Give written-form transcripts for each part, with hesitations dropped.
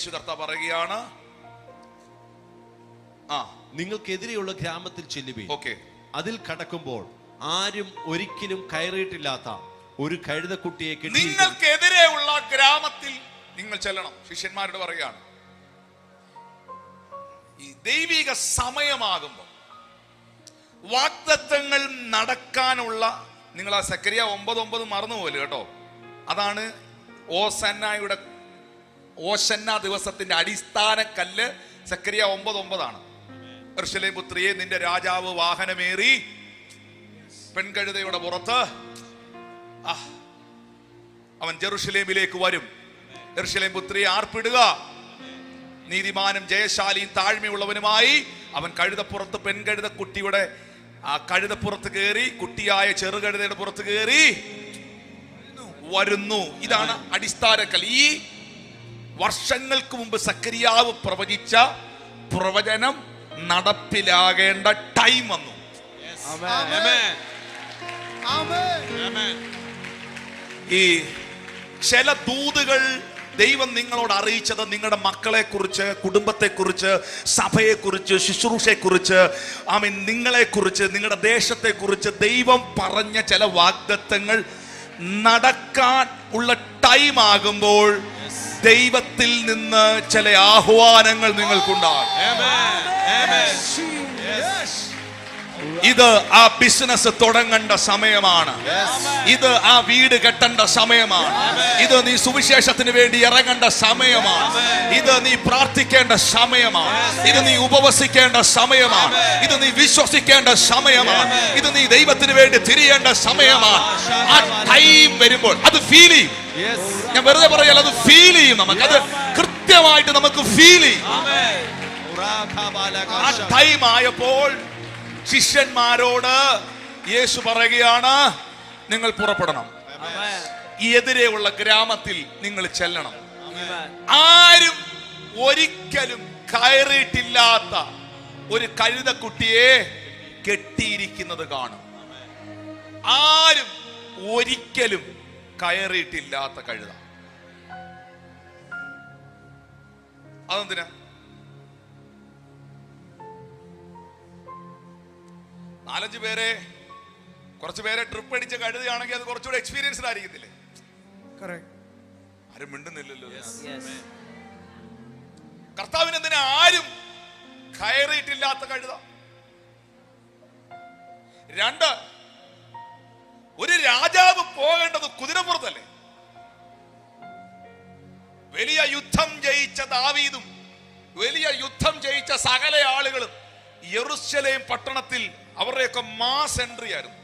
യേശു കർത്താവ് പറയുകയാണ്, നിങ്ങൾക്കെതിരെയുള്ള ഗ്രാമത്തിൽ ചെല്ലുവീൻ. ഓക്കെ. അതിൽ കടക്കുമ്പോൾ ആരും ഒരിക്കലും കയറിയിട്ടില്ലാത്ത ഒരു കഴുതക്കുട്ടിയെ കിട്ടി. നിങ്ങൾക്കെതിരെയുള്ള ഗ്രാമത്തിൽ നിങ്ങൾ ചെല്ലണം. ശിഷ്യന്മാരോട് പറയുകയാണ്, ഈ ദൈവിക സമയമാകുമ്പോൾ വാഗ്ദത്തങ്ങൾ നടക്കാനുള്ള, നിങ്ങൾ ആ സക്കറിയ 9:9 മറന്നുപോലെ കേട്ടോ. അതാണ് ഓശന്ന ദിവസത്തിന്റെ അടിസ്ഥാന കല്ല്. സക്കറിയ 9:9 യെരൂശലേം പുത്രിയെ, നിന്റെ രാജാവ് വാഹനമേറി പെൺകഴുതയുടെ പുറത്ത് അവൻ ജെറുസലേമിലേക്ക് വരും. യെരൂശലേം പുത്രിയെ ആർപ്പിടുക, നീതിമാനും ജയശാലിയും താഴ്മയുള്ളവനുമായി അവൻ കഴുതപ്പുറത്ത്, പെൺകഴുത കുട്ടിയുടെ ആ കഴുതപ്പുറത്ത് കയറി, കുട്ടിയായ ചെറുകഴുതയുടെ പുറത്ത് കയറി വരുന്നു. ഇതാണ് അടിസ്ഥാനക്കൽ. ഈ വർഷങ്ങൾക്ക് മുമ്പ് സക്കറിയാവ് പ്രവചിച്ച പ്രവചനം നടപ്പിലാകേണ്ട ടൈം വന്നു. ഈ ചില ദൂതുകൾ ദൈവം നിങ്ങളോട് അറിയിച്ചത് നിങ്ങളുടെ മക്കളെ കുറിച്ച്, കുടുംബത്തെ കുറിച്ച്, സഭയെ കുറിച്ച്, ശുശ്രൂഷയെ കുറിച്ച്, നിങ്ങളെ കുറിച്ച്, നിങ്ങളുടെ ദേശത്തെ കുറിച്ച് ദൈവം പറഞ്ഞ ചില വാഗ്ദത്തങ്ങൾ നടക്കാൻ ഉള്ള ടൈം ആകുമ്പോൾ ദൈവത്തിൽ നിന്ന് ചില ആഹ്വാനങ്ങൾ നിങ്ങൾക്കുണ്ടാകും. ഇത് ആ ബിസിനസ് തുടങ്ങേണ്ട സമയമാണ്. ഇത് ആ വീട് കെട്ടേണ്ട സമയമാണ്. ഇത് നീ സുവിശേഷത്തിന് വേണ്ടി ഇറങ്ങേണ്ട സമയമാണ്. ഇത് നീ പ്രാർത്ഥിക്കേണ്ട സമയമാണ്. ഇത് നീ ഉപവസിക്കേണ്ട സമയമാണ്. ഇത് നീ വിശ്വസിക്കേണ്ട സമയമാണ്. ഇത് നീ ദൈവത്തിന് വേണ്ടി തിരിയേണ്ട സമയമാണ്. ആ ടൈം വരുമ്പോൾ അത് ഫീൽ ചെയ്യും. ഞാൻ വെറുതെ പറയല്ല, അത് ഫീൽ ചെയ്യും. നമുക്ക് അത് കൃത്യമായിട്ട് നമുക്ക് ഫീൽ ചെയ്യും. ആ ടൈം ആയപ്പോൾ ശിഷ്യന്മാരോട് യേശു പറയുകയാണ്, നിങ്ങൾ പുറപ്പെടണം. ഈ എതിരെയുള്ള ഗ്രാമത്തിൽ നിങ്ങൾ ചെല്ലണം. ആരും ഒരിക്കലും കയറിയിട്ടില്ലാത്ത ഒരു കഴുതക്കുട്ടിയെ കെട്ടിയിരിക്കുന്നത് കാണും. ആരും ഒരിക്കലും കയറിയിട്ടില്ലാത്ത കഴുത. അതെന്തിനാ? കുറച്ചു പേരെ ട്രിപ്പ് അടിച്ച കഴുതയാണെങ്കിൽ അത് കുറച്ചുകൂടെ എക്സ്പീരിയൻസ്ഡ് ആയിരിക്കത്തില്ലേ? ആരും മിണ്ടുന്നില്ലല്ലോ. കർത്താവിന് എന്തിനാ ആരും കയറിയിട്ടില്ലാത്ത കഴുത? 2, ഒരു രാജാവ് പോകേണ്ടത് കുതിരപ്പുറത്തല്ലേ? വലിയ യുദ്ധം ജയിച്ച ദാവീദും വലിയ യുദ്ധം ജയിച്ച സകല ആളുകളും യെരൂശലേം പട്ടണത്തിൽ അവരുടെയൊക്കെ മാസ് എൻട്രി ആയിരുന്നു.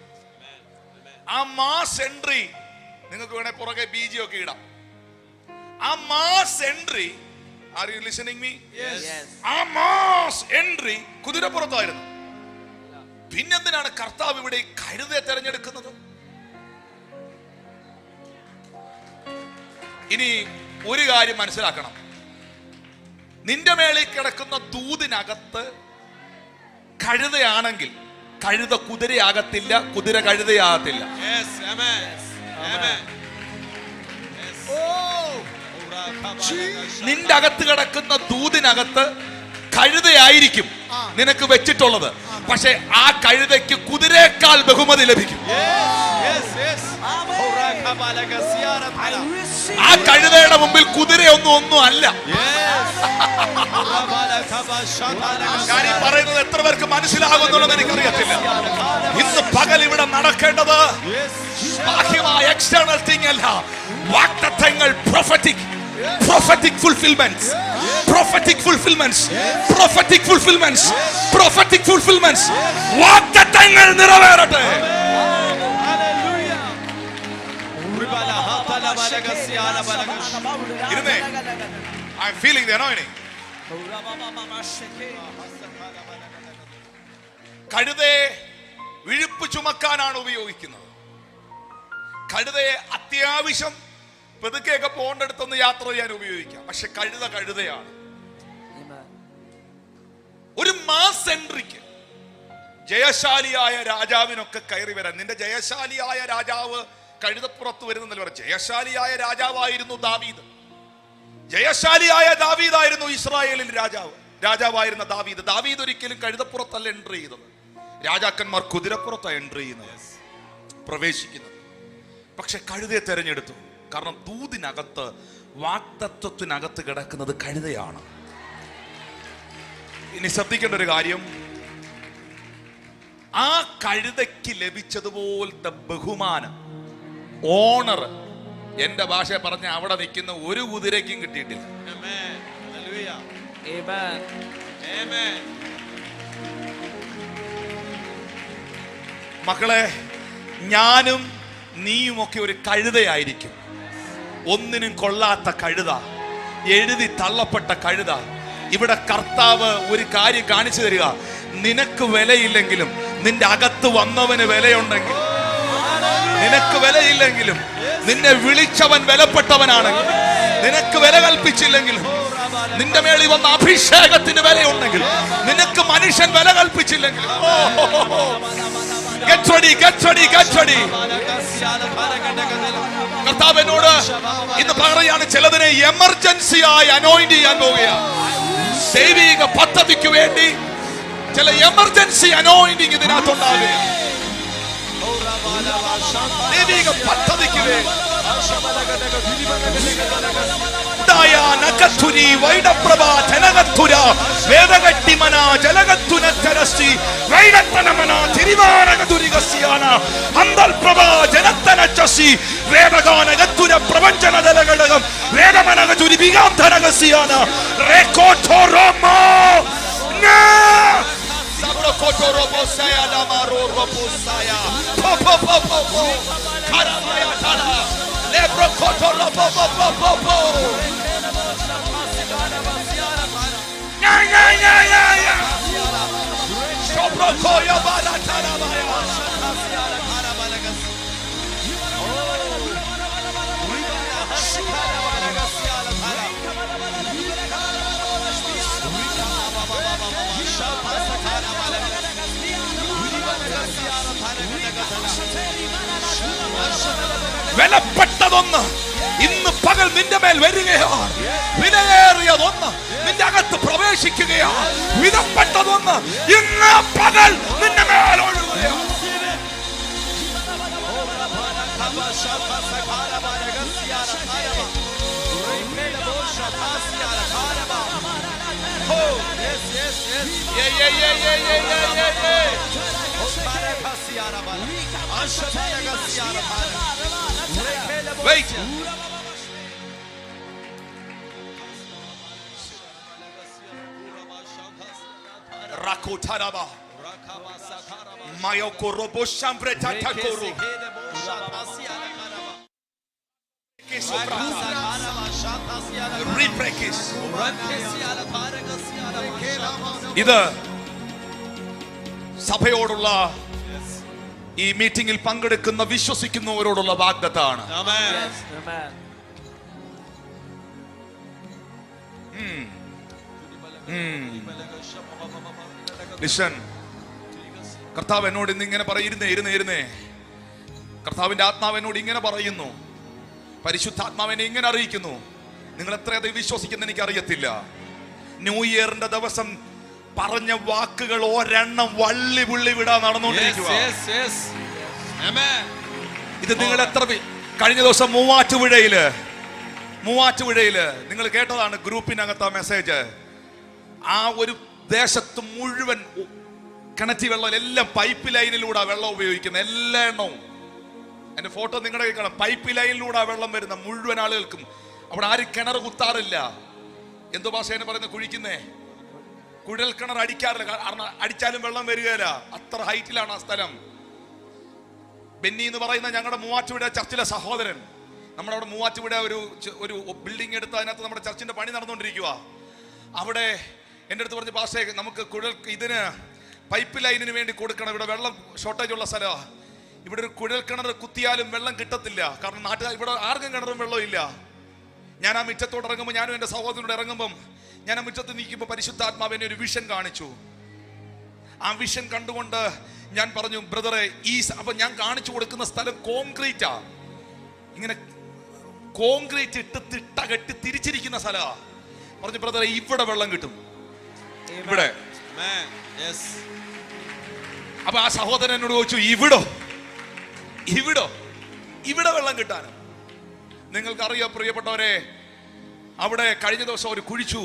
ആ മാസ് എൻട്രി നിങ്ങൾക്ക് വേണേ പുറകെ ബീജി ഒക്കെ ഇടാം. ആ mass entry, are you listening me? ആ മാസ് എൻട്രി കുതിരപ്പുറത്തായിരുന്നു. പിന്നെന്തിനാണ് കർത്താവ് ഇവിടെ കഴുതയെ തെരഞ്ഞെടുക്കുന്നത്? ഇനി ഒരു കാര്യം മനസ്സിലാക്കണം. നിന്റെ മേളിൽ കിടക്കുന്ന ദൂതിനകത്ത് കഴുതയാണെങ്കിൽ കഴുത കുതിരയാകത്തില്ല, കുതിര കഴുതയാകത്തില്ല. നിന്റെ അകത്ത് കിടക്കുന്ന ദൂതിനകത്ത് കഴുതയായിരിക്കും നിനക്ക് വെച്ചിട്ടുള്ളത്. പക്ഷെ ആ കഴുതയ്ക്ക് കുതിരയേക്കാൾ ബഹുമതി ലഭിക്കും. ആ കഴുതയുടെ മുമ്പിൽ കുതിരയൊന്നും അല്ല. ഞാൻ ഈ പറയുന്നത് എത്ര പേർക്ക് മനസ്സിലാകുന്നുണ്ടെന്ന് എനിക്കറിയത്തില്ല. ഇന്ന് പകൽ ഇവിടെ നടക്കേണ്ടത് ബാഹ്യമായ എക്സ്റ്റേണൽ തിങ് അല്ല, വാഗ്ദത്തങ്ങൾ, prophetic fulfillments, prophetic fulfillments, prophetic fulfillments, prophetic fulfillments. വാഗ്ദത്തങ്ങൾ നിറവേറട്ടെ. I'm feeling the anointing. കഴുതയെ വിഴുപ്പ് ചുമക്കാനാണ് ഉപയോഗിക്കുന്നത്. കഴുതയെ അത്യാവശ്യം പെതുക്കെയൊക്കെ പോകേണ്ടടുത്തൊന്ന് യാത്ര ചെയ്യാൻ ഉപയോഗിക്കാം. പക്ഷെ കഴുതയാണ്. ഒരു മാസ് എൻട്രിക്ക് ജയശാലിയായ രാജാവിനൊക്കെ കയറി വരാൻ, നിന്റെ ജയശാലിയായ രാജാവ് കഴുതപ്പുറത്ത് വരുന്നല്ലോ. ജയശാലിയായ രാജാവായിരുന്നു ദാവീദ്. ജയശാലിയായ ദാവീദായിരുന്നു ഇസ്രായേലിൽ രാജാവായിരുന്ന ദാവീദ്. ദാവീദ് ഒരിക്കലും കഴുതപ്പുറത്തല്ല എൻട്രി ചെയ്തത്. രാജാക്കന്മാർ കുതിരപ്പുറത്താണ് എൻട്രി ചെയ്യുന്നത്, പ്രവേശിക്കുന്നത്. പക്ഷെ കഴുതയെ തെരഞ്ഞെടുത്തു. കാരണം ദൂതിനകത്ത്, വാഗ്ദത്വത്തിനകത്ത് കിടക്കുന്നത് കഴുതയാണ്. ഇനി ശ്രദ്ധിക്കേണ്ട ഒരു കാര്യം, ആ കഴുതയ്ക്ക് ലഭിച്ചതുപോലത്തെ ബഹുമാനം, ഓണർ, എന്റെ ഭാഷ പറഞ്ഞ അവിടെ നിൽക്കുന്ന ഒരു കുതിരയ്ക്കും കിട്ടിയിട്ടില്ല. മക്കളെ, ഞാനും നീയുമൊക്കെ ഒരു കഴുതയായിരിക്കും. ഒന്നിനും കൊള്ളാത്ത കഴുത, എഴുതി തള്ളപ്പെട്ട കഴുത. ഇവിടെ കർത്താവ് ഒരു കാര്യം കാണിച്ചു തരിക. നിനക്ക് വിലയില്ലെങ്കിലും നിന്റെ അകത്ത് വന്നവന് വിലയുണ്ടെങ്കിൽ, നിനക്ക് വിലയില്ലെങ്കിലും നിന്നെ വിളിച്ചവൻ വിലപ്പെട്ടവനാണെങ്കിൽ, നിനക്ക് വില കൽപ്പിച്ചില്ലെങ്കിലും നിന്റെ മേളിൽ വന്ന അഭിഷേകത്തിന് വിലയുണ്ടെങ്കിൽ, നിനക്ക് മനുഷ്യൻ വില കൽപ്പിച്ചില്ലെങ്കിലും, കർത്താവ് എന്നോട് ഇന്ന് പറയാണ്, ചിലതിനെ എമർജൻസിയായി അനോയിന്റ് ചെയ്യാൻ പോവുകയാണ്. ദൈവിക പദ്ധതിക്ക് വേണ്ടി ചില എമർജൻസി അനോയിന്റിങ് ഇതിനകത്തുണ്ടാവുകയാണ്. ദൈവിക പദ്ധതിക്ക് വേണ്ടി വിലപ്പെട്ടതൊന്ന് ഇന്ന് പകൽ നിന്റെ മേൽ വരികയാണ്. വിലയേറിയതൊന്ന് നിന്റെ അകത്ത് പ്രവേശിക്കുകയാണ്. വിലപ്പെട്ടതൊന്ന് ഇന്ന് പകൽ നിന്റെ മേൽ ഒഴുകുകയാണ്. Wait. Rakotaraba. Mayokorobo shambreta takoro. Reprekis. ഇത് സഭയോടുള്ള, ഈ മീറ്റിംഗിൽ പങ്കെടുക്കുന്ന വിശ്വസിക്കുന്നവരോടുള്ള വാഗ്ദത്തമാണ്. കർത്താവ് എന്നോട് ഇന്ന് ഇങ്ങനെ ഇരുന്നേ കർത്താവിന്റെ ആത്മാവ് എന്നോട് ഇങ്ങനെ പറയുന്നു, പരിശുദ്ധാത്മാവിനെ ഇങ്ങനെ അറിയിക്കുന്നു. നിങ്ങൾ എത്രയധികം വിശ്വസിക്കുന്ന എനിക്ക് അറിയത്തില്ല. ന്യൂ ഇയറിന്റെ ദിവസം പറഞ്ഞ വാക്കുകൾ ഒരെണ്ണം വള്ളി പുള്ളി വിടാൻ നടന്നുകൊണ്ടിരിക്കുക. ഇത് നിങ്ങൾ എത്ര കഴിഞ്ഞ ദിവസം മൂവാറ്റുപുഴയില് നിങ്ങൾ കേട്ടതാണ്. ഗ്രൂപ്പിനകത്ത് മെസ്സേജ്, ആ ഒരു ദേശത്ത് മുഴുവൻ കിണറ്റി വെള്ളം, എല്ലാം പൈപ്പ് ലൈനിലൂടെ വെള്ളം ഉപയോഗിക്കുന്ന എല്ലാ എണ്ണവും. എന്റെ ഫോട്ടോ നിങ്ങളുടെ കാണാം. പൈപ്പ് ലൈനിലൂടെ വെള്ളം വരുന്ന മുഴുവൻ ആളുകൾക്കും. അവിടെ ആരും കിണർ കുത്താറില്ല. എന്തോ ഭാഷേനെ പറയുന്ന കുഴിക്കുന്നേ, കുഴൽ കിണർ അടിക്കാറില്ല. കാരണം അടിച്ചാലും വെള്ളം വരികയില്ല. അത്ര ഹൈറ്റിലാണ് ആ സ്ഥലം. ബെന്നി എന്ന് പറയുന്ന ഞങ്ങളുടെ മൂവാറ്റുപുഴ ചർച്ചിലെ സഹോദരൻ, നമ്മുടെ അവിടെ മൂവാറ്റുപുഴ ഒരു ബിൽഡിംഗ് എടുത്ത് അതിനകത്ത് നമ്മുടെ ചർച്ചിന്റെ പണി നടന്നുകൊണ്ടിരിക്കുക. അവിടെ എൻ്റെ അടുത്ത് പറഞ്ഞ്, പാസ്റ്റേ നമുക്ക് ഇതിന് പൈപ്പ് ലൈനിന് വേണ്ടി കൊടുക്കണം, ഇവിടെ വെള്ളം ഷോർട്ടേജ് ഉള്ള സ്ഥലമാണ്. ഇവിടെ ഒരു കുഴൽ കിണർ കുത്തിയാലും വെള്ളം കിട്ടത്തില്ല. കാരണം ഇവിടെ ആർക്കും കിണറും വെള്ളം ഇല്ല. ഞാൻ ആ മുറ്റത്തോട് ഇറങ്ങുമ്പോൾ, ഞാനും എൻ്റെ സഹോദരനോട് ഇറങ്ങുമ്പം, ഞാൻ ആ മുറ്റത്ത് നിൽക്കുമ്പോൾ പരിശുദ്ധാത്മാവിനെ ഒരു വിഷൻ കാണിച്ചു. ആ വിഷൻ കണ്ടുകൊണ്ട് ഞാൻ പറഞ്ഞു, ബ്രദറെ, അപ്പൊ ഞാൻ കാണിച്ചു കൊടുക്കുന്ന സ്ഥലം കോൺക്രീറ്റാ. ഇങ്ങനെ കോൺക്രീറ്റ് ഇട്ട് തിട്ട കെട്ടി തിരിച്ചിരിക്കുന്ന സ്ഥലമാ. പറഞ്ഞു ബ്രദറെ ഇവിടെ വെള്ളം കിട്ടും, ഇവിടെ. അപ്പൊ ആ സഹോദരൻ എന്നോട് ചോദിച്ചു, ഇവിടോ ഇവിടെ വെള്ളം കിട്ടാനോ? നിങ്ങൾക്കറിയാം പ്രിയപ്പെട്ടവരെ, അവിടെ കഴിഞ്ഞ ദിവസം അവർ കുഴിച്ചു,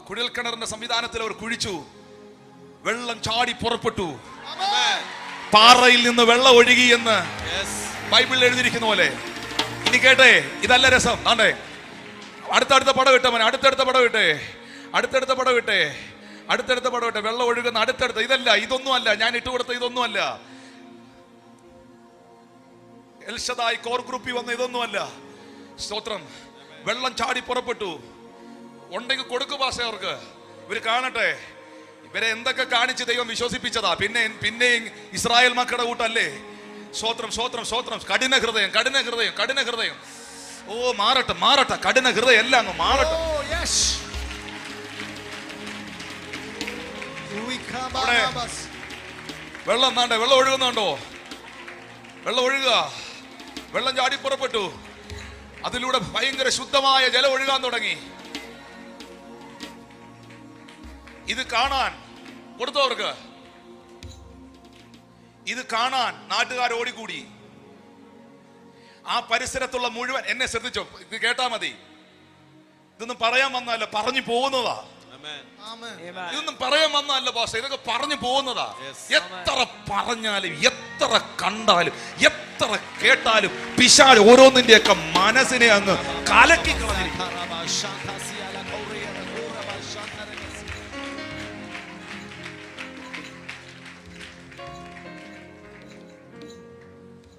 കുഴൽക്കിണറിന്റെ സംവിധാനത്തിൽ അവർ കുഴിച്ചു, വെള്ളം ചാടി പുറപ്പെട്ടു, പാറയിൽ നിന്ന് വെള്ളം ഒഴുകി എന്ന് ബൈബിളിൽ എഴുതിയിരിക്കുന്ന പോലെ. ഇനി കേട്ടെ, ഇതല്ല രസം. ആണ്ടേ അടുത്തടുത്ത പടം ഇട്ടേ മോനെ, അടുത്തടുത്ത പടം ഇട്ടേ, വെള്ളം ഒഴുകുന്ന അടുത്തടുത്ത. ഇതല്ല, ഇതൊന്നുമല്ല ഞാൻ ഇട്ടുകൊടുത്ത, ഇതൊന്നുമല്ല. എൽഷദായ് കോർ ഗ്രൂപ്പിൽ വന്ന ഇതൊന്നുമല്ല. സ്തോത്രം. വെള്ളം ചാടി പുറപ്പെട്ടു. ഉണ്ടെങ്കിൽ കൊടുക്കു പാസേ അവർക്ക്, ഇവര് കാണട്ടെ. ഇവരെ എന്തൊക്കെ കാണിച്ച് ദൈവം വിശ്വസിപ്പിച്ചതാ. പിന്നെ ഇസ്രായേൽ മക്കളുടെ കൂട്ടല്ലേ. സ്വോത്രം. കഠിന ഹൃദയം. ഓ മാറട്ടെ, കഠിന ഹൃദയം എല്ലാം അങ്ങ് മാറട്ടെ. വെള്ളം നാണ്ടേ, വെള്ളം ഒഴുകുന്നുണ്ടോ? വെള്ളം ഒഴുകുക, വെള്ളം ചാടി പുറപ്പെട്ടു. അതിലൂടെ ഭയങ്കര ശുദ്ധമായ ജലം ഒഴുകാൻ തുടങ്ങി. ഇത് കാണാൻ കൊടുത്തവർക്ക്, ഇത് കാണാൻ നാട്ടുകാർ ഓടിക്കൂടി. ആ പരിസരത്തുള്ള മുഴുവൻ, എന്നെ ശ്രദ്ധിച്ചോ, ഇത് കേട്ടാ മതി. ഇതൊന്നും പറയാൻ വന്നല്ല, പറഞ്ഞു പോകുന്നതാ. ഇതൊന്നും പറയാൻ വന്നല്ല പാസ്റ്റർ, ഇതൊക്കെ പറഞ്ഞു പോകുന്നതാ. എത്ര പറഞ്ഞാലും, എത്ര കണ്ടാലും, എത്ര കേട്ടാലും പിശാച് ഓരോന്നിന്റെയൊക്കെ മനസ്സിനെ അങ്ങ് കലക്കി കളഞ്ഞിരിക്കും.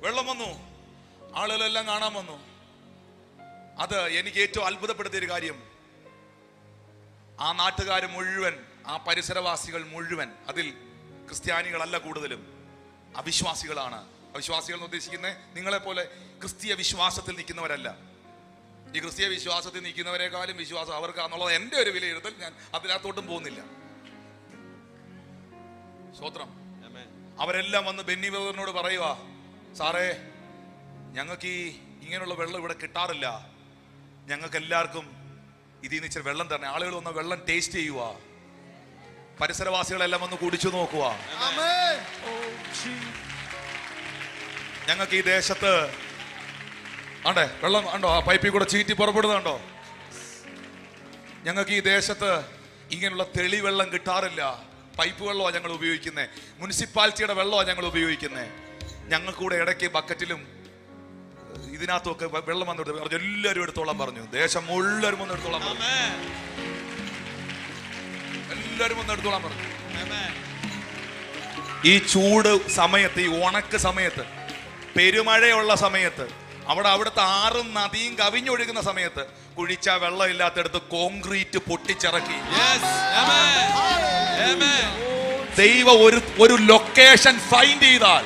വെള്ളം വന്നു, ആളുകളെല്ലാം കാണാൻ വന്നു. അത് എനിക്ക് ഏറ്റവും അത്ഭുതപ്പെടുത്തിയ ഒരു കാര്യം, ആ നാട്ടുകാർ മുഴുവൻ, ആ പരിസരവാസികൾ മുഴുവൻ, അതിൽ ക്രിസ്ത്യാനികളല്ല കൂടുതലും, അവിശ്വാസികളാണ്. അവിശ്വാസികൾ എന്ന് ഉദ്ദേശിക്കുന്നത് നിങ്ങളെ പോലെ ക്രിസ്തീയ വിശ്വാസത്തിൽ നിൽക്കുന്നവരല്ല. ഈ ക്രിസ്തീയ വിശ്വാസത്തിൽ നിൽക്കുന്നവരെക്കാളും വിശ്വാസം അവർക്കാന്നുള്ളത് എൻ്റെ ഒരു വിലയിരുത്തൽ. ഞാൻ അതിനകത്തോട്ടും പോകുന്നില്ല. സ്തോത്രം. അവരെല്ലാം വന്ന് ബെന്നി ബ്രദറിനോട് പറയുക, സാറേ ഞങ്ങൾക്ക് ഇങ്ങനെയുള്ള വെള്ളം ഇവിടെ കിട്ടാറില്ല, ഞങ്ങൾക്ക് എല്ലാവർക്കും ഇതിൽ നിന്ന് ഇച്ചിരി വെള്ളം തരണേ. ആളുകൾ വന്ന് വെള്ളം ടേസ്റ്റ് ചെയ്യുക, പരിസരവാസികളെല്ലാം വന്ന് കുടിച്ചു നോക്കുക. ഞങ്ങൾക്ക് ഈ ദേശത്ത് ആണ്ടേ വെള്ളം കണ്ടോ, ആ പൈപ്പിൽ കൂടെ ചീറ്റി പുറപ്പെടുന്നുണ്ടോ? ഞങ്ങൾക്ക് ഈ ദേശത്ത് ഇങ്ങനെയുള്ള തെളിവെള്ളം കിട്ടാറില്ല. പൈപ്പ് വെള്ളമാണ് ഞങ്ങൾ ഉപയോഗിക്കുന്നത്, മുനിസിപ്പാലിറ്റിയുടെ വെള്ളമാണ് ഞങ്ങൾ ഉപയോഗിക്കുന്നത്. ഞങ്ങൾക്കൂടെ ഇടയ്ക്ക് ബക്കറ്റിലും ഇതിനകത്തൊക്കെ വെള്ളം വന്നിട്ട് പറഞ്ഞു, എല്ലാവരും എടുത്തോളാൻ പറഞ്ഞു. ദേശം മുഴുവനും ഒന്ന് എടുത്തോളാൻ പറഞ്ഞു. എല്ലാവരും ഒന്ന് എടുത്തോളാൻ പറഞ്ഞു. ഈ ചൂട് സമയത്ത്, ഈ ഉണക്ക് സമയത്ത്, പെരുമഴയുള്ള സമയത്ത്, അവിടുത്തെ ആറും നദിയും കവിഞ്ഞൊഴുകുന്ന സമയത്ത് കുഴിച്ച വെള്ളം ഇല്ലാത്തടുത്ത് കോൺക്രീറ്റ് പൊട്ടിച്ചിറക്കി. ദൈവം ഒരു ലൊക്കേഷൻ ഫൈൻഡ് ചെയ്താൽ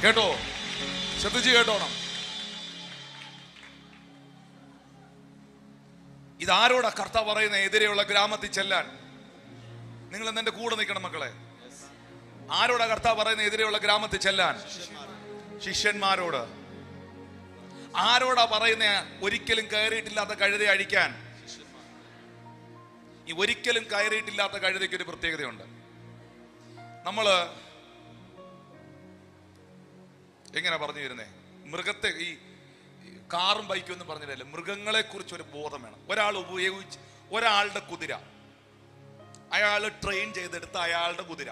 കേട്ടോ, ശ്രദ്ധിച്ച് കേട്ടോണം. ഇതാരോടാ കർത്താവ് പറയുന്ന? എതിരെയുള്ള ഗ്രാമത്തിൽ ചെല്ലാൻ. നിങ്ങൾ എന്നെ കൂടെ നിൽക്കണം മക്കളെ. ആരോടാ കർത്താവ് പറയുന്ന എതിരെയുള്ള ഗ്രാമത്തിൽ ചെല്ലാൻ? ശിഷ്യന്മാരോട്. ആരോടാ പറയുന്ന ഒരിക്കലും കയറിയിട്ടില്ലാത്ത കഴുത അഴിക്കാൻ? ഈ ഒരിക്കലും കയറിയിട്ടില്ലാത്ത കഴുതയ്ക്ക് ഒരു പ്രത്യേകതയുണ്ട്. നമ്മള് എങ്ങനെ പറഞ്ഞു തരുന്നേ? മൃഗത്തെ, ഈ കാറും ബൈക്കും ഒന്നും പറഞ്ഞില്ലല്ലോ, മൃഗങ്ങളെ കുറിച്ച് ഒരു ബോധം വേണം. ഒരാളുടെ കുതിര, അയാൾ ട്രെയിൻ ചെയ്തെടുത്ത അയാളുടെ കുതിര.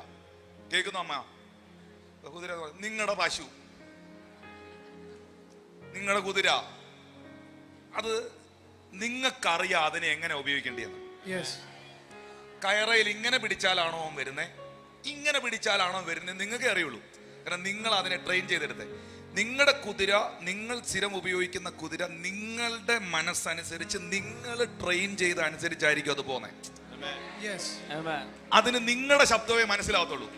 കേൾക്കുന്നു അമ്മ? കുതിര, നിങ്ങളുടെ പശു, നിങ്ങളുടെ കുതിര, അത് നിങ്ങൾക്കറിയാം അതിനെ എങ്ങനെ ഉപയോഗിക്കേണ്ടതെന്ന്. കയറയിൽ ഇങ്ങനെ പിടിച്ചാലാണോ അവൻ വരുന്നത്, ഇങ്ങനെ പിടിച്ചാലാണോ വരുന്നത്, നിങ്ങൾക്കേ അറിയുള്ളൂ. കാരണം നിങ്ങൾ അതിനെ ട്രെയിൻ ചെയ്തെടുത്തേ. നിങ്ങളുടെ കുതിര, നിങ്ങൾ സ്ഥിരം ഉപയോഗിക്കുന്ന കുതിര, നിങ്ങളുടെ മനസ്സനുസരിച്ച് നിങ്ങൾ ട്രെയിൻ ചെയ്ത അനുസരിച്ചായിരിക്കും അത് പോകുന്നത്. അതിന് നിങ്ങളുടെ ശബ്ദമേ മനസ്സിലാവത്തുള്ളൂ.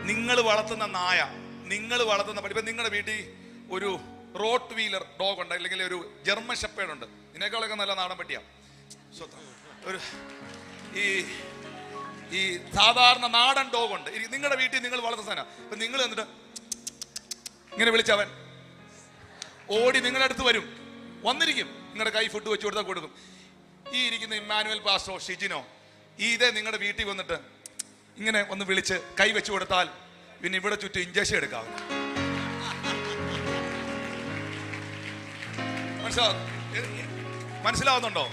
നിങ്ങൾ വളർത്തുന്ന നായ, നിങ്ങൾ വളർത്തുന്ന, ഇപ്പൊ നിങ്ങളുടെ വീട്ടിൽ ഒരു റോട്ട് വീലർ ഡോഗ് ഉണ്ട്, അല്ലെങ്കിൽ ഒരു ജർമ്മൻ ഷെപ്പേർഡ് ഉണ്ട്. ഇതിനേക്കാളൊക്കെ നല്ല നാടൻ പട്ടിയാ. ഒരു ഈ സാധാരണ നാടൻ ഡോഗുണ്ട്. നിങ്ങളുടെ വീട്ടിൽ നിങ്ങൾ വളർത്തുന്ന സാധനം. ഇപ്പൊ നിങ്ങൾ എന്നിട്ട് ഇങ്ങനെ വിളിച്ചവൻ ഓടി നിങ്ങളുടെ അടുത്ത് വരും, വന്നിരിക്കും, നിങ്ങളുടെ കൈ ഫുഡ് വെച്ച് കൊടുത്താൽ കൊടുക്കും. ഈ ഇരിക്കുന്ന ഇമ്മാനുവൽ പാസ്റ്ററോ ഷിജിനോ ഇതേ നിങ്ങളുടെ വീട്ടിൽ വന്നിട്ട് ഇങ്ങനെ ഒന്ന് വിളിച്ച് കൈ വെച്ച് കൊടുത്താൽ പിന്നെ ഇവിടെ ചുറ്റും ഇഞ്ചക്ഷൻ എടുക്കാം. മനസ്സിലാവുന്നുണ്ടോ?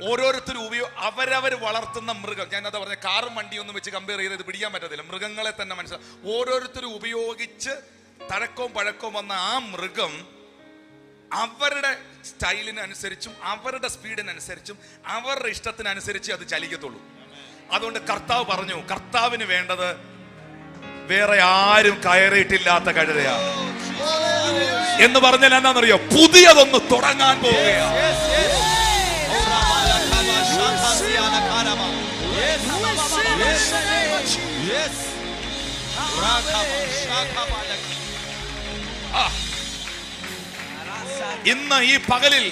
ഓരോരുത്തരും അവരവർ വളർത്തുന്ന മൃഗം, ഞാനതാ പറഞ്ഞ കാറും വണ്ടിയൊന്നും വെച്ച് കമ്പയർ ചെയ്ത് ഇത് പിടിക്കാൻ പറ്റത്തില്ല. മൃഗങ്ങളെ തന്നെ മനസ്സിലാവും. ഓരോരുത്തരും ഉപയോഗിച്ച് തഴക്കവും പഴക്കവും വന്ന ആ മൃഗം അവരുടെ സ്റ്റൈലിനനുസരിച്ചും അവരുടെ സ്പീഡിനനുസരിച്ചും അവരുടെ ഇഷ്ടത്തിനനുസരിച്ച് അത് ചലിക്കത്തുള്ളൂ. അതുകൊണ്ട് കർത്താവ് പറഞ്ഞു, കർത്താവിന് വേണ്ടത് വേറെ ആരും കയറിയിട്ടില്ലാത്ത കഴുതയാണ് എന്ന് പറഞ്ഞാൽ എന്താണെന്നറിയോ? പുതിയതൊന്ന് തുടങ്ങാൻ പോവുകയാണ്. ഇന്ന് ഈ പകലിൽ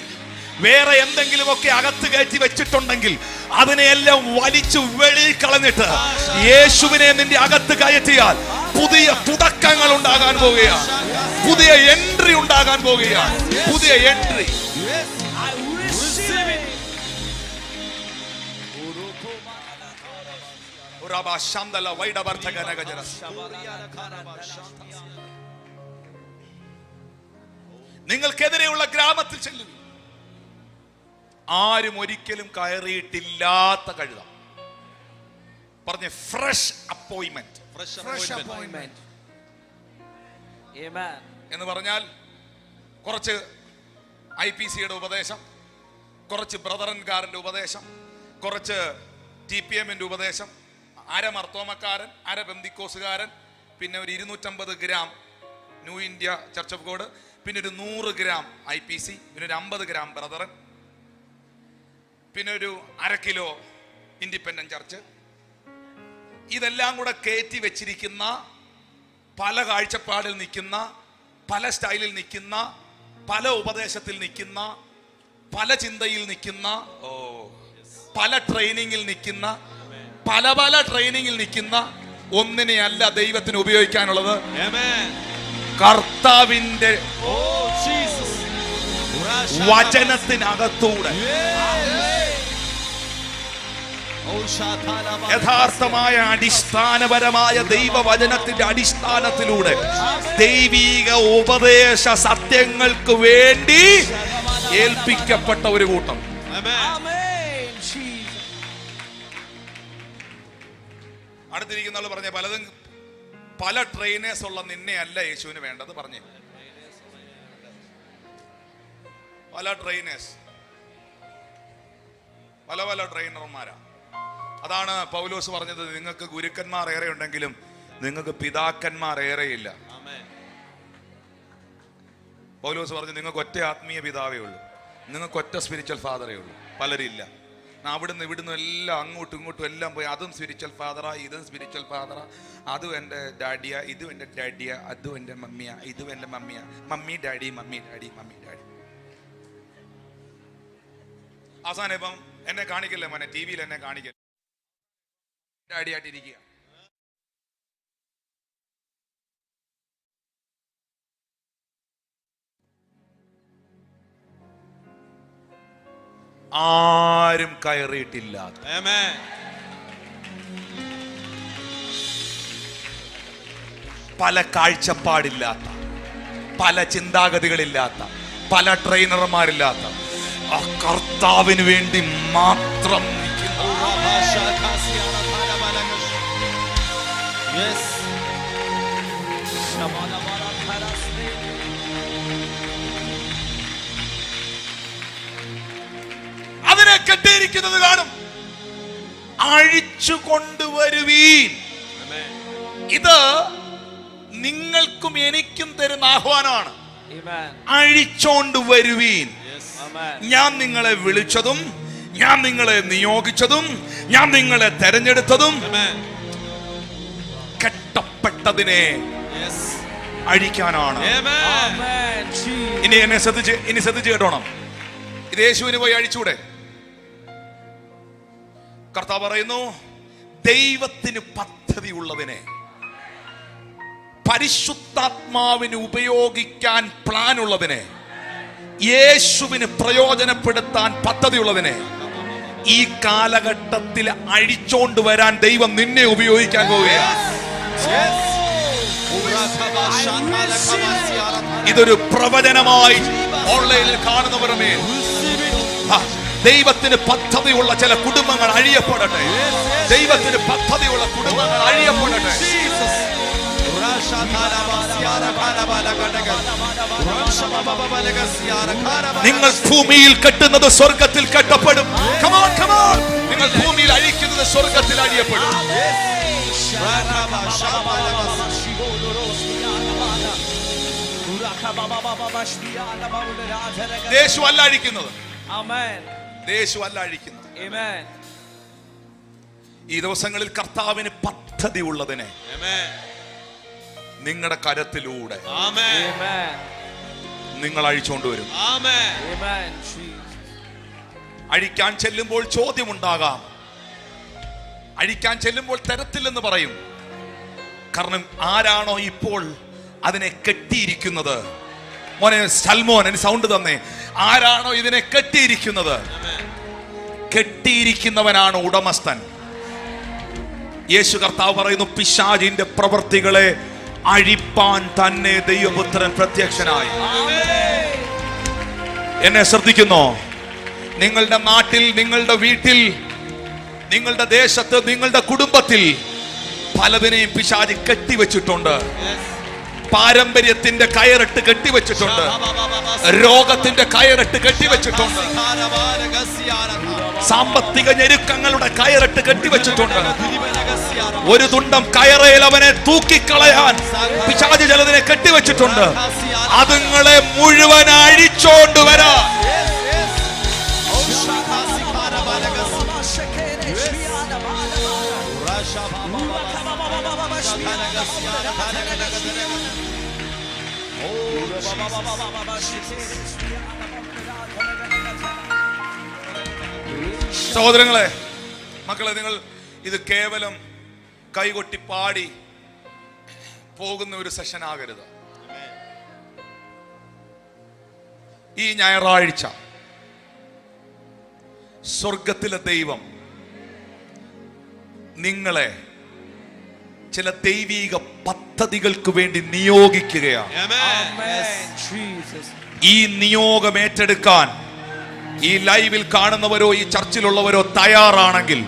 വേറെ എന്തെങ്കിലുമൊക്കെ അകത്ത് കയറ്റി വെച്ചിട്ടുണ്ടെങ്കിൽ അതിനെയെല്ലാം വലിച്ചു വെളിയിൽ കളഞ്ഞിട്ട് യേശുവിനെ നിന്റെ അകത്ത് കയറ്റിയാൽ പുതിയ തുടക്കങ്ങൾ ഉണ്ടാകാൻ പോവുകയാണ്. പുതിയ എൻട്രി ഉണ്ടാകാൻ പോവുകയാണ്. പുതിയ എൻട്രി. നിങ്ങൾക്കെതിരെയുള്ള ഗ്രാമത്തിൽ ചെല്ലുക. ആരും ഒരിക്കലും കയറിയിട്ടില്ലാത്ത കഴുത. പറഞ്ഞ ഫ്രഷ് അപ്പോയിന്റ്മെന്റ്. എന്ന് പറഞ്ഞാൽ കുറച്ച് IPCയുടെ ഉപദേശം, കുറച്ച് ബ്രദറൻകാരന്റെ ഉപദേശം, കുറച്ച് TPMന്റെ ഉപദേശം, അര മർത്തോമക്കാരൻ, അര ബന്ദിക്കോസുകാരൻ, പിന്നെ ഒരു 250 gram new India church of God, പിന്നെ ഒരു 100 ഗ്രാം IPC, പിന്നെ ഒരു 50 ഗ്രാം ബ്രദറൻ, പിന്നെ ഒരു 1/2 കിലോ ഇൻഡിപെൻഡന്റ് ചർച്ച്. ഇതെല്ലാം കൂടെ കയറ്റി വെച്ചിരിക്കുന്ന, പല കാഴ്ചപ്പാടിൽ നിൽക്കുന്ന, പല സ്റ്റൈലിൽ നിൽക്കുന്ന, പല ഉപദേശത്തിൽ നിൽക്കുന്ന, പല ചിന്തയിൽ നിൽക്കുന്ന, പല ട്രെയിനിങ്ങിൽ നിൽക്കുന്ന, പല ട്രെയിനിങ്ങിൽ നിൽക്കുന്ന ഒന്നിനെയല്ല ദൈവത്തിന് ഉപയോഗിക്കാനുള്ളത്. കർത്താവിന്റെ വചനത്തിനകത്തൂടെ യഥാർത്ഥമായ അടിസ്ഥാനപരമായ ദൈവവചനത്തിന്റെ അടിസ്ഥാനത്തിലൂടെ ദൈവിക ഉപദേശ സത്യങ്ങൾക്ക് വേണ്ടി ഏൽപ്പിക്കപ്പെട്ട ഒരു കൂട്ടം. അടുത്തിരിക്കുന്ന ആൾ പറഞ്ഞ പലതും പല ട്രെയിനേഴ്സ് ഉള്ള നിന്നെ അല്ല യേശുവിന് വേണ്ടത്. പറഞ്ഞേ, പല ട്രെയിനേഴ്സ്, പല ട്രെയിനർമാരാ. അതാണ് പൗലോസ് പറഞ്ഞത്, നിങ്ങൾക്ക് ഗുരുക്കന്മാർ ഏറെ ഉണ്ടെങ്കിലും നിങ്ങൾക്ക് പിതാക്കന്മാർ ഏറെയില്ല. പൗലോസ് പറഞ്ഞു, നിങ്ങൾക്ക് ഒറ്റ ആത്മീയ പിതാവേ ഉള്ളൂ, നിങ്ങൾക്ക് ഒറ്റ സ്പിരിച്വൽ ഫാദറേ ഉള്ളൂ. പലരില്ല. അവിടുന്ന് ഇവിടുന്ന് എല്ലാം അങ്ങോട്ടും ഇങ്ങോട്ടും എല്ലാം പോയി, അതും സ്പിരിച്വൽ ഫാദറാ, ഇതും സ്പിരിച്വൽ ഫാദറാ, അതും എൻ്റെ ഡാഡിയാ, ഇതും എൻ്റെ ഡാഡിയാ, അതും എൻ്റെ മമ്മിയാ, ഇതും എൻ്റെ മമ്മിയാ, mummy daddy, mummy daddy, mummy daddy. അവസാനം ഇപ്പം എന്നെ കാണിക്കല്ലേ മോനെ, TV എന്നെ കാണിക്കല്ലേ, ഡാഡി ആയിട്ടിരിക്കുക. ആരും കയറിയിട്ടില്ലാത്ത, പല കാഴ്ചപ്പാടില്ലാത്ത, പല ചിന്താഗതികളില്ലാത്ത, പല ട്രെയിനർമാരില്ലാത്ത, ആ കർത്താവിന് വേണ്ടി മാത്രം അതിനെ കെട്ടിയിരിക്കുന്നത് കാണും. അഴിച്ചു കൊണ്ടുവരുവീൻ. ഇത് നിങ്ങൾക്കും എനിക്കും തരുന്ന ആഹ്വാനമാണ്. അഴിച്ചോണ്ട് വരുവീൻ. ഞാൻ നിങ്ങളെ വിളിച്ചതും, ഞാൻ നിങ്ങളെ നിയോഗിച്ചതും, ഞാൻ നിങ്ങളെ തെരഞ്ഞെടുത്തതും കെട്ടപ്പെട്ടതിനെ അഴിക്കാനാണ്. ഇനി എന്നെ ശ്രദ്ധിച്ച് കേട്ടോണം. ഇത് യേശുവിന് പോയി അഴിച്ചൂടെ? കർത്താവ് പറയുന്നു, ദൈവത്തിന് പദ്ധതി ഉള്ളതിനെ, പരിശുദ്ധാത്മാവിന് ഉപയോഗിക്കാൻ പ്ലാൻ ഉള്ളതിനെ, യേശുവിന് പ്രയോജനപ്പെടുത്താൻ പദ്ധതിയുള്ളതിനെ ഈ കാലഘട്ടത്തിൽ അഴിച്ചോണ്ട് വരാൻ ദൈവം നിന്നെ ഉപയോഗിക്കാൻ പോവുകയാണ്. ഇതൊരു പ്രവചനമായി ഓൺലൈനിൽ കാണുന്നവരുടെ മേൽ ദൈവത്തിന് പദ്ധതിയുള്ള ചില കുടുംബങ്ങൾ അഴിയപ്പെടട്ടെ. ദൈവത്തിന് പദ്ധതിയുള്ള കുടുംബങ്ങൾ അഴിയപ്പെടട്ടെ. നിങ്ങൾ ഭൂമിയിൽ കെട്ടുന്നത് സ്വർഗത്തിൽ കെട്ടപ്പെടും. നിങ്ങൾ ഭൂമിയിൽ അഴിക്കുന്നത് സ്വർഗത്തിൽ അഴിയപ്പെടും. യേശു അല്ല അഴിക്കുന്നത്. യേശു അല്ല അഴിക്കുന്നത്. ഈ ദിവസങ്ങളിൽ കർത്താവിന് പദ്ധതി ഉള്ളതിനെ നിങ്ങളുടെ കരത്തിലൂടെ നിങ്ങൾ അഴിച്ചുകൊണ്ടുവരും. അഴിക്കാൻ ചെല്ലുമ്പോൾ ചോദ്യമുണ്ടാകാം, അഴിക്കാൻ ചെല്ലുമ്പോൾ തരത്തില്ലെന്ന് പറയും. കാരണം ആരാണോ ഇപ്പോൾ അതിനെ കെട്ടിയിരിക്കുന്നത്, മോനെ സൽമോൻ എനിക്ക് സൗണ്ട് തന്നേ, ആരാണോ ഇതിനെ കെട്ടിയിരിക്കുന്നത്, കെട്ടിയിരിക്കുന്നവനാണ് ഉടമസ്ഥൻ. യേശു കർത്താവ് പറയുന്നു, പിശാചിന്റെ പ്രവൃത്തികളെ അഴിപ്പാൻ തന്നെ ദൈവപുത്രൻ പ്രത്യക്ഷനായി. എന്നെ ശ്രദ്ധിക്കുന്നോ? നിങ്ങളുടെ നാട്ടിൽ, നിങ്ങളുടെ വീട്ടിൽ, നിങ്ങളുടെ ദേശത്ത്, നിങ്ങളുടെ കുടുംബത്തിൽ പലതിനെയും പിശാച് കെട്ടിവെച്ചിട്ടുണ്ട്. പാരമ്പര്യത്തിന്റെ കയറിട്ട് കെട്ടിവെച്ചിട്ടുണ്ട്. രോഗത്തിന്റെ കയറിട്ട് കെട്ടിവെച്ചിട്ടുണ്ട്. സാമ്പത്തിക ഞെരുക്കങ്ങളുടെ കയറിട്ട് കെട്ടിവെച്ചിട്ടുണ്ട്. ഒരു തുണ്ടം കയറയിൽ അവനെ തൂക്കിക്കളയാൻ പിശാച് ചിലതിനെ കെട്ടിവെച്ചിട്ടുണ്ട്. അതുങ്ങളെ മുഴുവൻ അഴിച്ചോണ്ട് വരാൻ സഹോദരങ്ങളെ, മക്കളെ, നിങ്ങൾ ഇത് കേവലം കൈകൊട്ടി പാടി പോകുന്ന ഒരു സെഷൻ ആകരുത്. ഈ ഞായറാഴ്ച സ്വർഗത്തിലെ ദൈവം നിങ്ങളെ ചില ദൈവീക പദ്ധതികൾക്ക് വേണ്ടി നിയോഗിക്കുകയാണ്. ഈ നിയോഗം ഏറ്റെടുക്കാൻ ഈ ലൈവിൽ കാണുന്നവരോ ഈ ചർച്ചിലുള്ളവരോ തയ്യാറാണെങ്കിൽ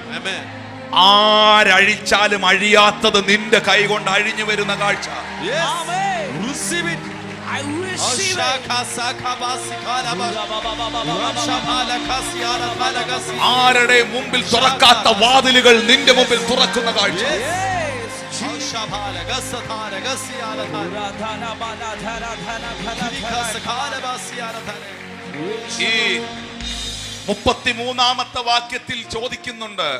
ആരഴിച്ചാലും അഴിയാത്തത് നിന്റെ കൈ കൊണ്ട് അഴിഞ്ഞു വരുന്ന കാഴ്ച. ആരുടെ മുമ്പിൽ തുറക്കാത്ത വാതിലുകൾ നിന്റെ മുമ്പിൽ തുറക്കുന്ന കാഴ്ച. ഈ 33-ാമത്തെ വാക്യത്തിൽ ചോദിക്കുന്നുണ്ട്,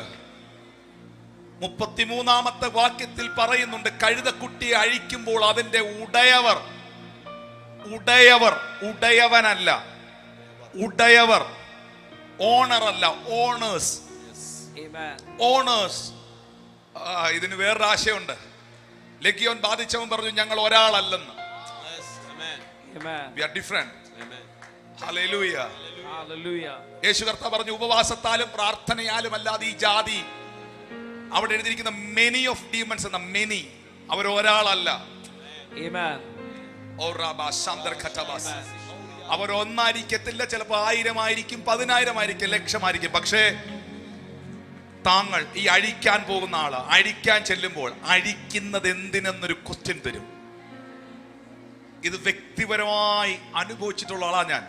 33-ാമത്തെ വാക്യത്തിൽ പറയുന്നുണ്ട്, കഴുതക്കുട്ടിയെ അഴിക്കുമ്പോൾ അതിന്റെ ഉടയവർ, ഉടയവനല്ല, ഉടയവർ, ഓണർ അല്ല, ഓണേഴ്സ്. ഓണേഴ്സ്. ഇതിന് വേറൊരു ആശയമുണ്ട്. ലഗിയോൻ ബാധിച്ചവൻ പറഞ്ഞു, ഞങ്ങൾ ഒരാളല്ലെന്ന്. We are different. Hallelujah. യേശു കർത്താവ് പറഞ്ഞു, ഉപവാസത്താലും പ്രാർത്ഥനയാലും അല്ലാതെ ഈ ജാതി, അവിടെ എഴുതിയിരിക്കുന്ന മെനി ഓഫ് ഡീമൺസ് എന്ന മെനി, അവർ ഒരാളല്ല. അവർ ഒന്നായിരിക്കത്തില്ല, ചിലപ്പോൾ 1000 ആയിരിക്കും, 10,000 ആയിരിക്കും, ലക്ഷമായിരിക്കും. പക്ഷേ താങ്കൾ ഈ അഴിക്കാൻ പോകുന്ന ആള് അഴിക്കാൻ ചെല്ലുമ്പോൾ അഴിക്കുന്നത് എന്തിനെന്നൊരു ക്വസ്റ്റ്യൻ തരും. ഇത് വ്യക്തിപരമായി അനുഭവിച്ചിട്ടുള്ള ആളാ ഞാൻ.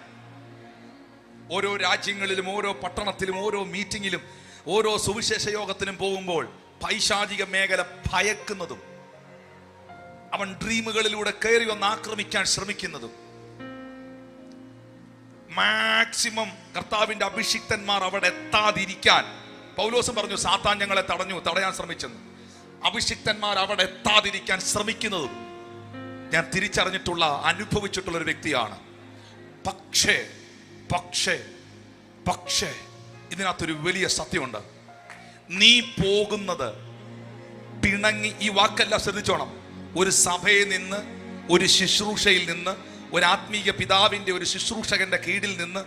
ഓരോ രാജ്യങ്ങളിലും, ഓരോ പട്ടണത്തിലും, ഓരോ മീറ്റിങ്ങിലും, ഓരോ സുവിശേഷ യോഗത്തിനും പോകുമ്പോൾ പൈശാചിക മേഖല ഭയക്കുന്നതും അവൻ ഡ്രീമുകളിലൂടെ കയറി വന്ന് ആക്രമിക്കാൻ ശ്രമിക്കുന്നതും, മാക്സിമം കർത്താവിന്റെ അഭിഷിക്തന്മാർ അവിടെ എത്താതിരിക്കാൻ, പൗലോസും പറഞ്ഞു സാത്താൻ ഞങ്ങളെ തടയാൻ ശ്രമിച്ചെന്ന്. അഭിഷിക്തന്മാർ അവിടെ എത്താതിരിക്കാൻ ശ്രമിക്കുന്നതും ഞാൻ തിരിച്ചറിഞ്ഞിട്ടുള്ള, അനുഭവിച്ചിട്ടുള്ള ഒരു വ്യക്തിയാണ്. പക്ഷേ ഇതിനകത്തൊരു വലിയ സത്യമുണ്ട്. നീ പോകുന്നത് പിണങ്ങി. ഈ വാക്കെല്ലാം ശ്രദ്ധിച്ചോണം. ഒരു സഭയിൽ നിന്ന്, ഒരു ശുശ്രൂഷയിൽ നിന്ന്, ഒരു ആത്മീയ പിതാവിന്റെ, ഒരു ശുശ്രൂഷകന്റെ കീഴിൽ നിന്ന്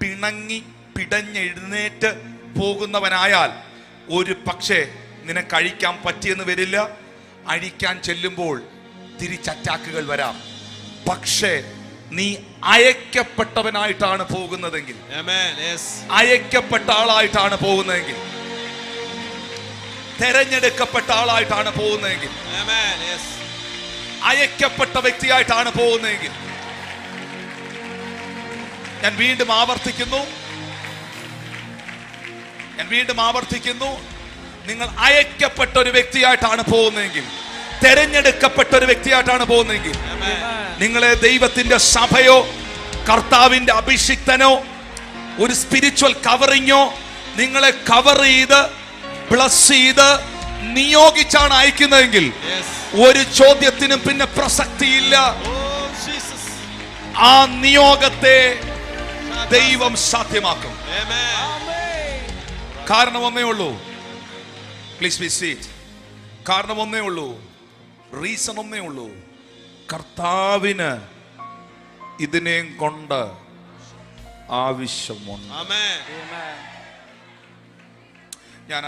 പിണങ്ങി പിടഞ്ഞെഴുന്നേറ്റ് പോകുന്നവനായാൽ ഒരു പക്ഷേ നിനക്ക് അഴിക്കാൻ പറ്റിയെന്ന് വരില്ല. അഴിക്കാൻ ചെല്ലുമ്പോൾ തിരിച്ചറ്റാക്കുകൾ വരാം. പക്ഷേ നീ അയക്കപ്പെട്ടവനായിട്ടാണ് പോകുന്നതെങ്കിൽ, അയക്കപ്പെട്ട ആളായിട്ടാണ് പോകുന്നതെങ്കിൽ, തെരഞ്ഞെടുക്കപ്പെട്ട ആളായിട്ടാണ് പോകുന്നതെങ്കിൽ, അയക്കപ്പെട്ട വ്യക്തിയായിട്ടാണ് പോകുന്നതെങ്കിൽ, ഞാൻ വീണ്ടും ആവർത്തിക്കുന്നു, നിങ്ങൾ അയക്കപ്പെട്ട ഒരു വ്യക്തിയായിട്ടാണ് പോകുന്നതെങ്കിൽ, തെരഞ്ഞെടുക്കപ്പെട്ട ഒരു വ്യക്തിയായിട്ടാണ് പോകുന്നതെങ്കിൽ, നിങ്ങളെ ദൈവത്തിന്റെ സഭയോ കർത്താവിന്റെ അഭിഷിക്തനോ ഒരു സ്പിരിച്വൽ കവറിങ്ങോ നിങ്ങളെ കവർ ചെയ്ത് ബ്ലസ് ചെയ്ത് നിയോഗിച്ചാണ് അയക്കുന്നതെങ്കിൽ ഒരു ചോദ്യത്തിനും പിന്നെ പ്രസക്തിയില്ല. ആ നിയോഗത്തെ ദൈവം സാധ്യമാക്കും. കാരണം ഒന്നേ ഉള്ളൂ. Please be seat. കാരണം ഒന്നേ ഉള്ളൂ. റീസൺ ഒന്നേ ഉള്ളൂ. കർത്താവിന് ഇതിനെയും കൊണ്ട് ആവശ്യമുണ്ട്. ഞാൻ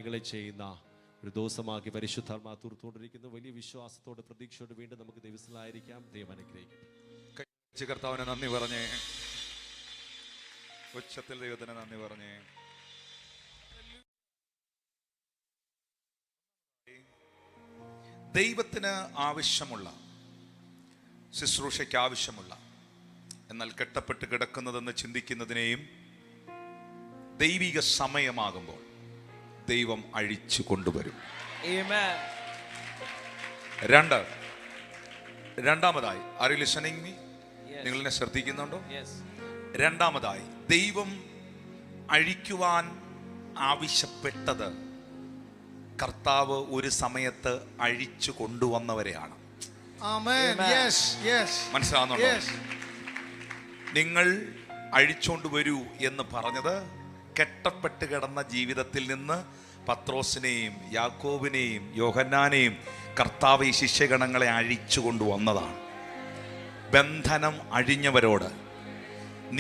നിങ്ങളെ ചെയ്യുന്ന ഒരു ദിവസമാക്കി പരിശുദ്ധാത്മാ തീർത്തുകൊണ്ടിരിക്കുന്നു. വലിയ വിശ്വാസത്തോടെ പ്രതീക്ഷയോട് വീണ്ടും നമുക്ക് ദിവസത്തിലായിരിക്കാം. ദൈവം അനുഗ്രഹിക്കും. കർത്താവിനെ നന്ദി പറഞ്ഞേ, ഉച്ചത്തിൽ ദൈവത്തിന് നന്ദി പറഞ്ഞേ. ദൈവത്തിന് ആവശ്യമുള്ള ശുശ്രൂഷയ്ക്ക് ആവശ്യമുള്ള എന്നാൽ കെട്ടപ്പെട്ട് കിടക്കുന്നതെന്ന് ചിന്തിക്കുന്നതിനെയും ദൈവിക സമയമാകുമ്പോൾ ദൈവം അഴിച്ചു കൊണ്ടുവരും. രണ്ടാമതായി, ആർ യു ലിസണിങ് മീ? നിങ്ങൾ എന്നെ ശ്രദ്ധിക്കുന്നുണ്ടോ? രണ്ടാമതായി, ദൈവം അഴിക്കുവാൻ ആവശ്യപ്പെട്ടത് കർത്താവ് ഒരു സമയത്ത് അഴിച്ചു കൊണ്ടുവന്നവരെയാണ്. മനസ്സിലാവുന്നുണ്ടോ? നിങ്ങൾ അഴിച്ചോണ്ട് വരൂ എന്ന് പറഞ്ഞത് കെട്ടപ്പെട്ട് കിടന്ന ജീവിതത്തിൽ നിന്ന് പത്രോസിനെയും യാക്കോബിനെയും യോഹന്നാനെയും കർത്താവ് ഈ ശിഷ്യഗണങ്ങളെ അഴിച്ചു കൊണ്ടുവന്നതാണ്. ബന്ധനം അഴിഞ്ഞവരോട്,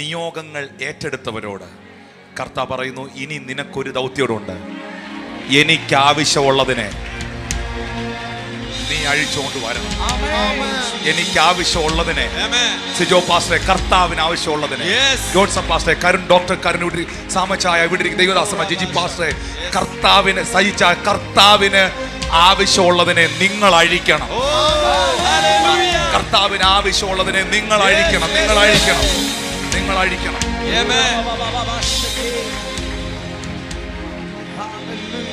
നിയോഗങ്ങൾ ഏറ്റെടുത്തവരോട് കർത്താവ് പറയുന്നു, ഇനി നിനക്കൊരു ദൗത്യമുണ്ട്. എനിക്ക് ആവശ്യമുള്ളതിനെ നീ അഴിച്ചുകൊണ്ട് വരണം. എനിക്ക് ആവശ്യമുള്ളതിനെ, സിജോ പാസ്റ്ററെ കർത്താവിന് ആവശ്യമുള്ളതിനെ, ജോൺസൺ പാസ്റ്ററെ, കരുൺ, ഡോക്ടർ കരുൺ, സാമച്ചായ, ഇവിടെ ദൈവദാസമ ജിജി പാസ്റ്ററെ, കർത്താവിന് സഹിച്ച കർത്താവിന് ആവശ്യമുള്ളതിനെ നിങ്ങൾ അഴിക്കണം. കർത്താവിന് ആവശ്യമുള്ളതിനെ നിങ്ങൾ അഴിക്കണം. നിങ്ങൾ അഴിക്കണം. നിങ്ങൾ അഴിക്കണം.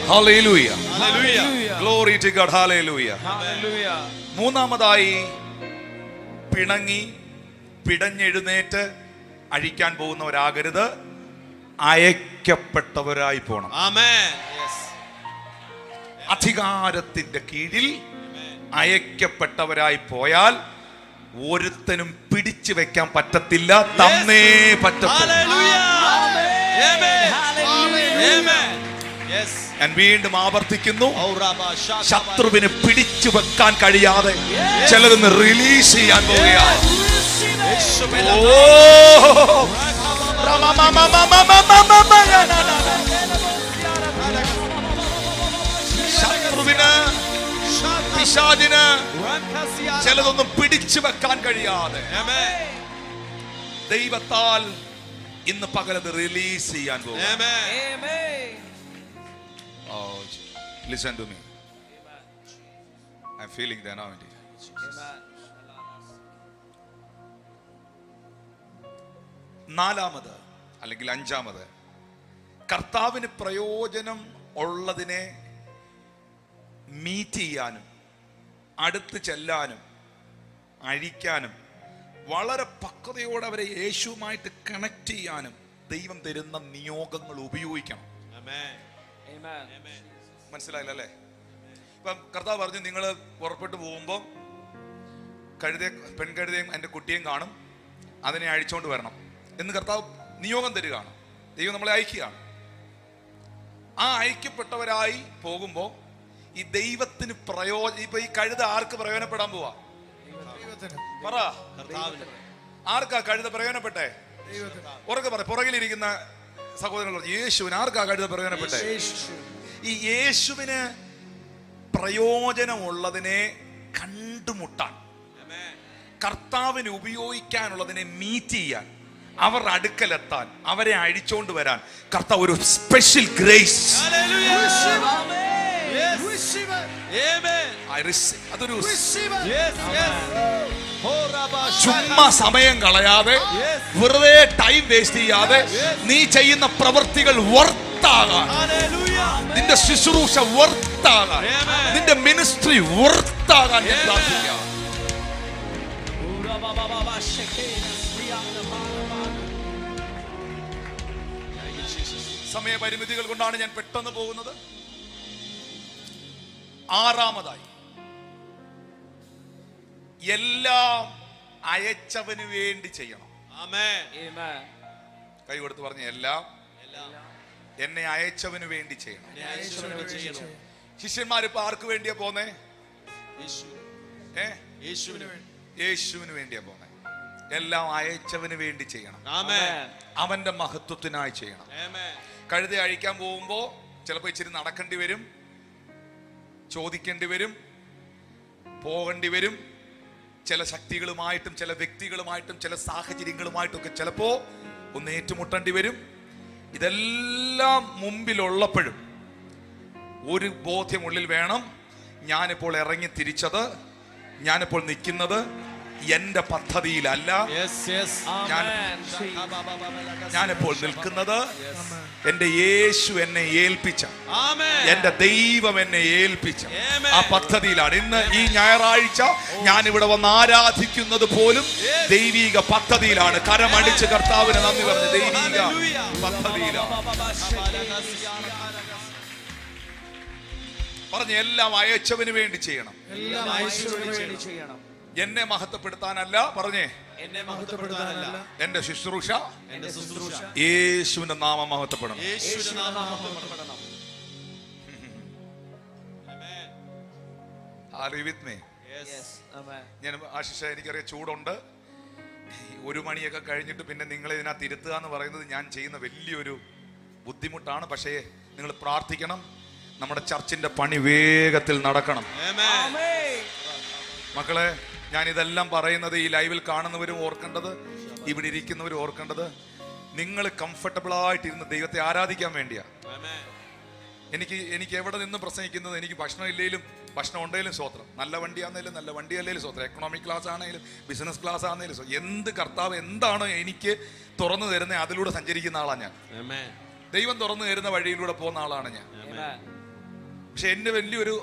Hallelujah. Hallelujah. Glory to God. Hallelujah. Hallelujah. മൂന്നാമതായി, പിടഞ്ഞെഴുന്നേറ്റ് അഴിക്കാൻ പോകുന്നവരാകരുത്, അയക്കപ്പെട്ടവരായി പോണം. അധികാരത്തിന്റെ കീഴിൽ അയക്കപ്പെട്ടവരായി പോയാൽ ഒരുത്തനും പിടിച്ചു വെക്കാൻ പറ്റത്തില്ല, തന്നേ പറ്റത്തില്ല. ഞാൻ വീണ്ടും ആവർത്തിക്കുന്നു, ശത്രുവിന് പിടിച്ചു വെക്കാൻ കഴിയാതെ ചിലതൊന്ന് റിലീസ് ചെയ്യാൻ പോവുകയാണ്. ശത്രുവിന്, പിശാചിന് ചിലതൊന്നും പിടിച്ചു വെക്കാൻ കഴിയാതെ ദൈവത്താൽ ഇന്ന് പകലത് റിലീസ് ചെയ്യാൻ പോകും. Oh, listen to me. I'm feeling the anointing. നാലാമത് അല്ലെങ്കിൽ അഞ്ചാമത്, കർത്താവിന് പ്രയോജനം ഉള്ളതിനെ മീറ്റ് ചെയ്യാനും അടുത്ത് ചെല്ലാനും അഴിക്കാനും വളരെ പക്വതയോടെ അവരെ യേശുവുമായിട്ട് കണക്ട് ചെയ്യാനും ദൈവം തരുന്ന നിയോഗങ്ങൾ ഉപയോഗിക്കണം. മനസ്സിലായില്ല അല്ലേ? ഇപ്പം കർത്താവ് പറഞ്ഞു, നിങ്ങൾ പുറപ്പെട്ടു പോകുമ്പോൾ പെൺകഴുതയും എൻ്റെ കുട്ടിയും കാണും, അതിനെ അഴിച്ചോണ്ട് വരണം എന്ന് കർത്താവ് നിയോഗം തരികയാണ്. ദൈവം നമ്മളെ അയക്കുകയാണ്. ആ അയക്കപ്പെട്ടവരായി പോകുമ്പോൾ ഈ ദൈവത്തിന് ഇപ്പൊ ഈ കഴുത ആർക്ക് പ്രയോജനപ്പെടാൻ പോവാ? പറ, ആർക്കാ കഴുത പ്രയോജനപ്പെട്ടെ? ഉറക്കെ പറ. പുറകിലിരിക്കുന്ന സഹോദരങ്ങൾ, യേശുവിന് ആർക്കാ കഴുത പ്രയോജനപ്പെട്ടെ? ഈ യേശുവിന് പ്രയോജനമുള്ളതിനെ കണ്ടുമുട്ടാൻ, കർത്താവിന് ഉപയോഗിക്കാനുള്ളതിനെ മീറ്റ് ചെയ്യാൻ, അവരുടെ അടുക്കലെത്താൻ, അവരെ അഴിച്ചോണ്ട് വരാൻ കർത്താവ് ഒരു സ്പെഷ്യൽ ഗ്രേസ്, അതൊരു ചുമ്മാ സമയം കളയാതെ, വെറുതെ ടൈം വേസ്റ്റ് ചെയ്യാതെ നീ ചെയ്യുന്ന പ്രവൃത്തികൾ വർത്താകാൻ, നിന്റെ ശുശ്രൂഷ വർത്താകാൻ, നിന്റെ മിനിസ്ട്രി വർത്താകാൻ ഞാൻ പ്രാർത്ഥിക്കാം. സമയപരിമിതികൾ കൊണ്ടാണ് ഞാൻ പെട്ടെന്ന് പോകുന്നത്. ആറാമതായി, എല്ലാം അയച്ചവന് വേണ്ടി ചെയ്യണം. കൈ കൊടുത്ത് പറഞ്ഞ, എല്ലാം എന്നെ അയച്ചവന് വേണ്ടി ചെയ്യണം. ശിഷ്യന്മാരിപ്പോ ആർക്ക് വേണ്ടിയാ പോന്നേ? യേശുവിന് വേണ്ടിയാ പോന്നേ. എല്ലാം അയച്ചവന് വേണ്ടി ചെയ്യണം. അവന്റെ മഹത്വത്തിനായി ചെയ്യണം. കഴുത അഴിക്കാൻ പോകുമ്പോ ചിലപ്പോൾ ഇച്ചിരി നടക്കേണ്ടി വരും, ചോദിക്കേണ്ടി വരും, പോകേണ്ടി വരും. ചില ശക്തികളുമായിട്ടും ചില വ്യക്തികളുമായിട്ടും ചില സാഹചര്യങ്ങളുമായിട്ടും ഒക്കെ ചിലപ്പോ ഒന്ന് ഏറ്റുമുട്ടേണ്ടി വരും. ഇതെല്ലാം മുമ്പിലുള്ളപ്പോഴും ഒരു ബോധ്യം ഉള്ളിൽ വേണം, ഞാനിപ്പോൾ ഇറങ്ങി തിരിച്ചത്, ഞാനിപ്പോൾ നിൽക്കുന്നത് എന്റെ പദ്ധതിയിലല്ല. ഞാനിപ്പോൾ നിൽക്കുന്നത് എന്റെ യേശു എന്നെ ഏൽപ്പിച്ച, എന്റെ ദൈവം എന്നെ ഏൽപ്പിച്ച ആ പദ്ധതിയിലാണ്. ഇന്ന് ഈ ഞായറാഴ്ച ഞാൻ ഇവിടെ വന്ന് ആരാധിക്കുന്നത് പോലും ദൈവിക പദ്ധതിയിലാണ്. കരമടിച്ച് കർത്താവിന് നന്ദി പറഞ്ഞ് ദൈവിക പദ്ധതിയിലാണ്. പറഞ്ഞ എല്ലാം അയച്ചവന് വേണ്ടി ചെയ്യണം, എന്നെ മഹത്വപ്പെടുത്താനല്ല. പറഞ്ഞേ, എന്നെ മഹത്വപ്പെടുത്താനല്ല, എന്റെ ശുശ്രൂഷ യേശുവിന്റെ നാമം മഹത്വപ്പെടണം. ഞാൻ ആശിഷ, എനിക്കറിയാം ചൂടുണ്ട്. 1 മണിയൊക്കെ കഴിഞ്ഞിട്ട് പിന്നെ നിങ്ങളെ ഇതിനകത്ത് ഇരുത്തുക എന്ന് പറയുന്നത് ഞാൻ ചെയ്യുന്ന വലിയൊരു ബുദ്ധിമുട്ടാണ്. പക്ഷേ നിങ്ങൾ പ്രാർത്ഥിക്കണം, നമ്മുടെ ചർച്ചിന്റെ പണി വേഗത്തിൽ നടക്കണം. മക്കളെ, ഞാൻ ഇതെല്ലാം പറയുന്നത് ഈ ലൈവിൽ കാണുന്നവരും ഓർക്കേണ്ടത്, ഇവിടെ ഇരിക്കുന്നവരും ഓർക്കേണ്ടത്, നിങ്ങൾ കംഫർട്ടബിൾ ആയിട്ടിരുന്ന് ദൈവത്തെ ആരാധിക്കാൻ വേണ്ടിയാ. എനിക്ക് എവിടെ നിന്നും പ്രസംഗിക്കുന്നത്, എനിക്ക് ഭക്ഷണം ഇല്ലെങ്കിലും ഭക്ഷണം ഉണ്ടെങ്കിലും സ്വത്രം, നല്ല വണ്ടിയാണെങ്കിലും നല്ല വണ്ടി അല്ലെങ്കിലും സ്വത്രം, എക്കണോമിക് ക്ലാസ് ആണെങ്കിലും ബിസിനസ് ക്ലാസ് ആണെങ്കിലും എന്ത് കർത്താവ് എന്താണോ എനിക്ക് തുറന്നു തരുന്നത് അതിലൂടെ സഞ്ചരിക്കുന്ന ആളാണ് ഞാൻ. ദൈവം തുറന്നു തരുന്ന വഴിയിലൂടെ പോകുന്ന ആളാണ് ഞാൻ. പക്ഷെ എൻ്റെ വലിയൊരു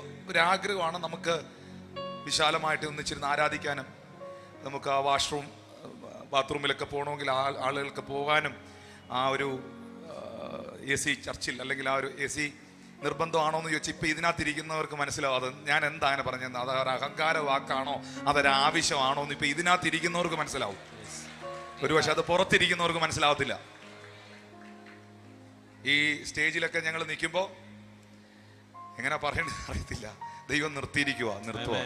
ആഗ്രഹമാണ് നമുക്ക് വിശാലമായിട്ട് ഒന്നിച്ചിരുന്ന് ആരാധിക്കാനും, നമുക്ക് ആ ബാത്റൂമിലൊക്കെ പോകണമെങ്കിൽ ആളുകൾക്ക് പോകാനും ആ ഒരു AC ചർച്ചിൽ അല്ലെങ്കിൽ ആ ഒരു AC നിർബന്ധമാണോ എന്ന് ചോദിച്ചാൽ ഇപ്പം ഇതിനകത്തിരിക്കുന്നവർക്ക് മനസ്സിലാവും അത് ഞാൻ എന്താ അങ്ങനെ പറഞ്ഞത്, അതൊരു അഹങ്കാര വാക്കാണോ അതൊരു ആവശ്യമാണോ എന്ന് ഇപ്പം ഇതിനകത്തിരിക്കുന്നവർക്ക് മനസ്സിലാവും. ഒരു പക്ഷെ അത് പുറത്തിരിക്കുന്നവർക്ക് മനസ്സിലാവത്തില്ല. ഈ സ്റ്റേജിലൊക്കെ ഞങ്ങൾ നിൽക്കുമ്പോൾ എങ്ങനെ പറയണമെന്ന് അറിയത്തില്ല. ദൈവം നിർത്തിയിരിക്കുക, നിർത്തുക.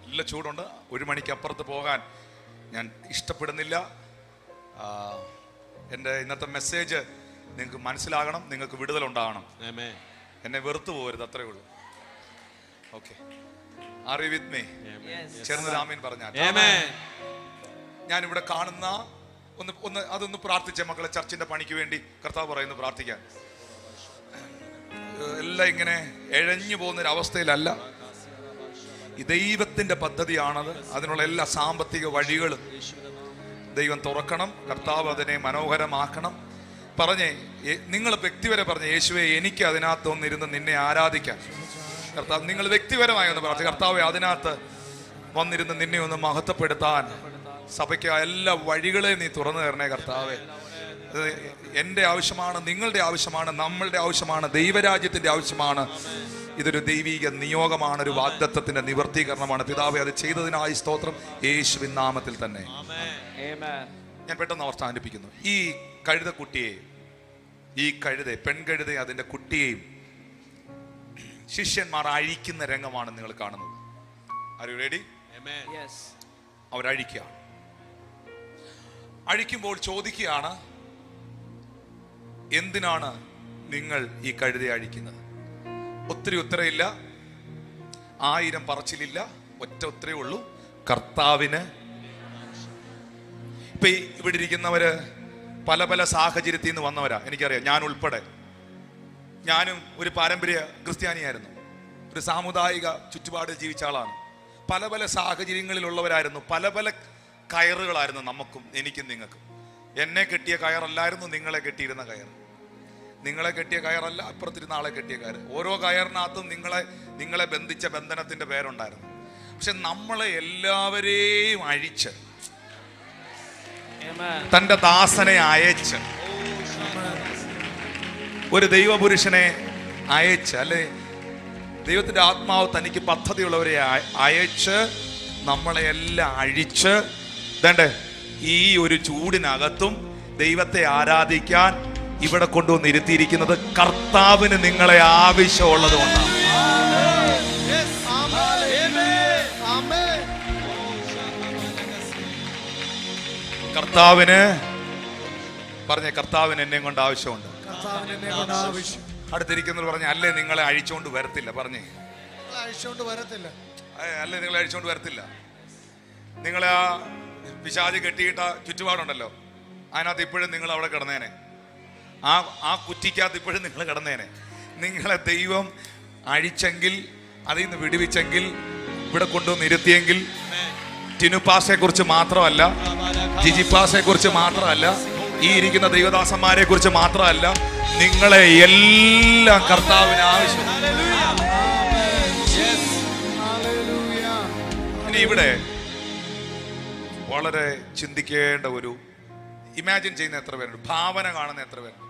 നല്ല ചൂടുണ്ട്. 1 മണിക്ക് അപ്പുറത്ത് പോകാൻ ഞാൻ ഇഷ്ടപ്പെടുന്നില്ല. എൻ്റെ ഇന്നത്തെ മെസ്സേജ് നിങ്ങൾക്ക് മനസ്സിലാകണം, നിങ്ങൾക്ക് വിടുതലുണ്ടാകണം. എന്നെ വെറുത്തു പോകരുത്, അത്രേ ഉള്ളൂ. Okay, are you with me? ചേർന്ന് ആമേൻ പറഞ്ഞാൽ. ഞാൻ ഇവിടെ കാണുന്ന അതൊന്ന് പ്രാർത്ഥിച്ച മക്കളെ, ചർച്ചിന്റെ പണിക്ക് വേണ്ടി കർത്താവ് പറയുന്നു പ്രാർത്ഥിക്കാൻ. എല്ലാം ഇങ്ങനെ എഴഞ്ഞു പോകുന്ന ഒരു അവസ്ഥയിലല്ല. ഈ ദൈവത്തിന്റെ പദ്ധതിയാണത്. അതിനുള്ള എല്ലാ സാമ്പത്തിക വഴികളും ദൈവം തുറക്കണം. കർത്താവ് അതിനെ മനോഹരമാക്കണം. പറഞ്ഞേ, നിങ്ങൾ വ്യക്തിപരം പറഞ്ഞേ, യേശുവേ എനിക്ക് അതിനകത്ത് ഒന്നിരുന്ന് നിന്നെ ആരാധിക്കാൻ. കർത്താവ്, നിങ്ങൾ വ്യക്തിപരമായി ഒന്ന് പ്രാർത്ഥിക്കുക, കർത്താവെ അതിനകത്ത് വന്നിരുന്ന് നിന്നെ ഒന്ന് മഹത്വപ്പെടുത്താൻ സഭയ്ക്ക് എല്ലാ വഴികളെയും നീ തുറന്നു തരണേ കർത്താവെ. എൻ്റെ ആവശ്യമാണ്, നിങ്ങളുടെ ആവശ്യമാണ്, നമ്മളുടെ ആവശ്യമാണ്, ദൈവരാജ്യത്തിന്റെ ആവശ്യമാണ്. ഇതൊരു ദൈവിക നിയോഗമാണ്, ഒരു വാഗ്ദത്തത്തിന്റെ നിവർത്തീകരണമാണ്. പിതാവേ, അത് ചെയ്തതിനായി സ്തോത്രം, യേശുവിൻ നാമത്തിൽ തന്നെ. ഞാൻ പെട്ടെന്ന് അവസാനിപ്പിക്കുന്നു. ഈ കഴുതക്കുട്ടിയെ, പെൺകഴുതയെ അതിന്റെ കുട്ടിയെയും ശിഷ്യന്മാർ അഴിക്കുന്ന രംഗമാണ് നിങ്ങൾ കാണുന്നത്. Are you ready? അവരഴിക്കുക. അഴിക്കുമ്പോൾ ചോദിക്കുകയാണ്, എന്തിനാണ് നിങ്ങൾ ഈ കഴുതയെ അഴിക്കുന്നത്? ഒത്തിരി ഉത്തരയില്ല, 1000 പറച്ചിലില്ല, ഒറ്റ ഉത്തരേ ഉള്ളൂ, കർത്താവിന്. ഇപ്പൊ ഇവിടെ ഇരിക്കുന്നവര് പല പല സാഹചര്യത്തിൽ നിന്ന് വന്നവരാ, എനിക്കറിയാം. ഞാൻ ഉൾപ്പെടെ, ഞാനും ഒരു പാരമ്പര്യ ക്രിസ്ത്യാനിയായിരുന്നു, ഒരു സാമുദായിക ചുറ്റുപാട് ജീവിച്ച ആളാണ്. പല പല സാഹചര്യങ്ങളിലുള്ളവരായിരുന്നു, പല പല കയറുകളായിരുന്നു നമുക്കും എനിക്കും നിങ്ങൾക്കും. എന്നെ കെട്ടിയ കയറല്ലായിരുന്നു നിങ്ങളെ കെട്ടിയിരുന്ന കയർ. നിങ്ങളെ കെട്ടിയ കയറല്ല അപ്പുറത്തിരുന്ന ആളെ കെട്ടിയ കയർ. ഓരോ കയറിനകത്തും നിങ്ങളെ ബന്ധിച്ച ബന്ധനത്തിന്റെ പേരുണ്ടായിരുന്നു. പക്ഷെ നമ്മളെ എല്ലാവരെയും അഴിച്ച് തന്റെ ദാസനെ അയച്ച്, ഒരു ദൈവപുരുഷനെ അയച്ച്, അല്ലെ ദൈവത്തിന്റെ ആത്മാവ് തനിക്ക് പദ്ധതിയുള്ളവരെ അയച്ച് നമ്മളെ എല്ലാം അഴിച്ച് ദണ്ടേ ഈ ഒരു ചൂടിനകത്തും ദൈവത്തെ ആരാധിക്കാൻ ഇവിടെ കൊണ്ടുവന്ന് ഇരുത്തിയിരിക്കുന്നത് കർത്താവിന് നിങ്ങളെ ആവശ്യമുള്ളത് കൊണ്ടാണ്. കർത്താവിന് പറഞ്ഞേ, കർത്താവിന് എന്നെ കൊണ്ട് ആവശ്യമുണ്ട്. അടുത്തിരിക്കുന്നവർ പറഞ്ഞ അല്ലേ നിങ്ങളെ അഴിച്ചോണ്ട് വരത്തില്ല. പറഞ്ഞേ അഴിച്ചോണ്ട് വരത്തില്ല. അല്ലേ നിങ്ങളെ അഴിച്ചോണ്ട് വരത്തില്ല. നിങ്ങളെ ആ പിശാച് കെട്ടിയിട്ട ചുറ്റുപാടുണ്ടല്ലോ, അതിനകത്ത് ഇപ്പോഴും നിങ്ങൾ അവിടെ കിടന്നേനെ. ആ കുറ്റിക്കകത്ത് ഇപ്പോഴും നിങ്ങൾ കിടന്നേനെ. നിങ്ങളെ ദൈവം അഴിച്ചെങ്കിൽ, അതിൽ നിന്ന് വിടുവിച്ചെങ്കിൽ, ഇവിടെ കൊണ്ടുവന്ന് ഇരുത്തിയെങ്കിൽ, ടിനുപാസെ കുറിച്ച് മാത്രമല്ല, ജിജിപാസെ കുറിച്ച് മാത്രമല്ല, ഈ ഇരിക്കുന്ന ദൈവദാസന്മാരെ കുറിച്ച് മാത്രമല്ല, നിങ്ങളെ എല്ലാം കർത്താവിന് ആവശ്യം. ഇനി ഇവിടെ വളരെ ചിന്തിക്കേണ്ട ഒരു, ഇമാജിൻ ചെയ്യുന്ന എത്ര പേരുണ്ട്? ഭാവന കാണുന്ന എത്ര പേരുണ്ട്?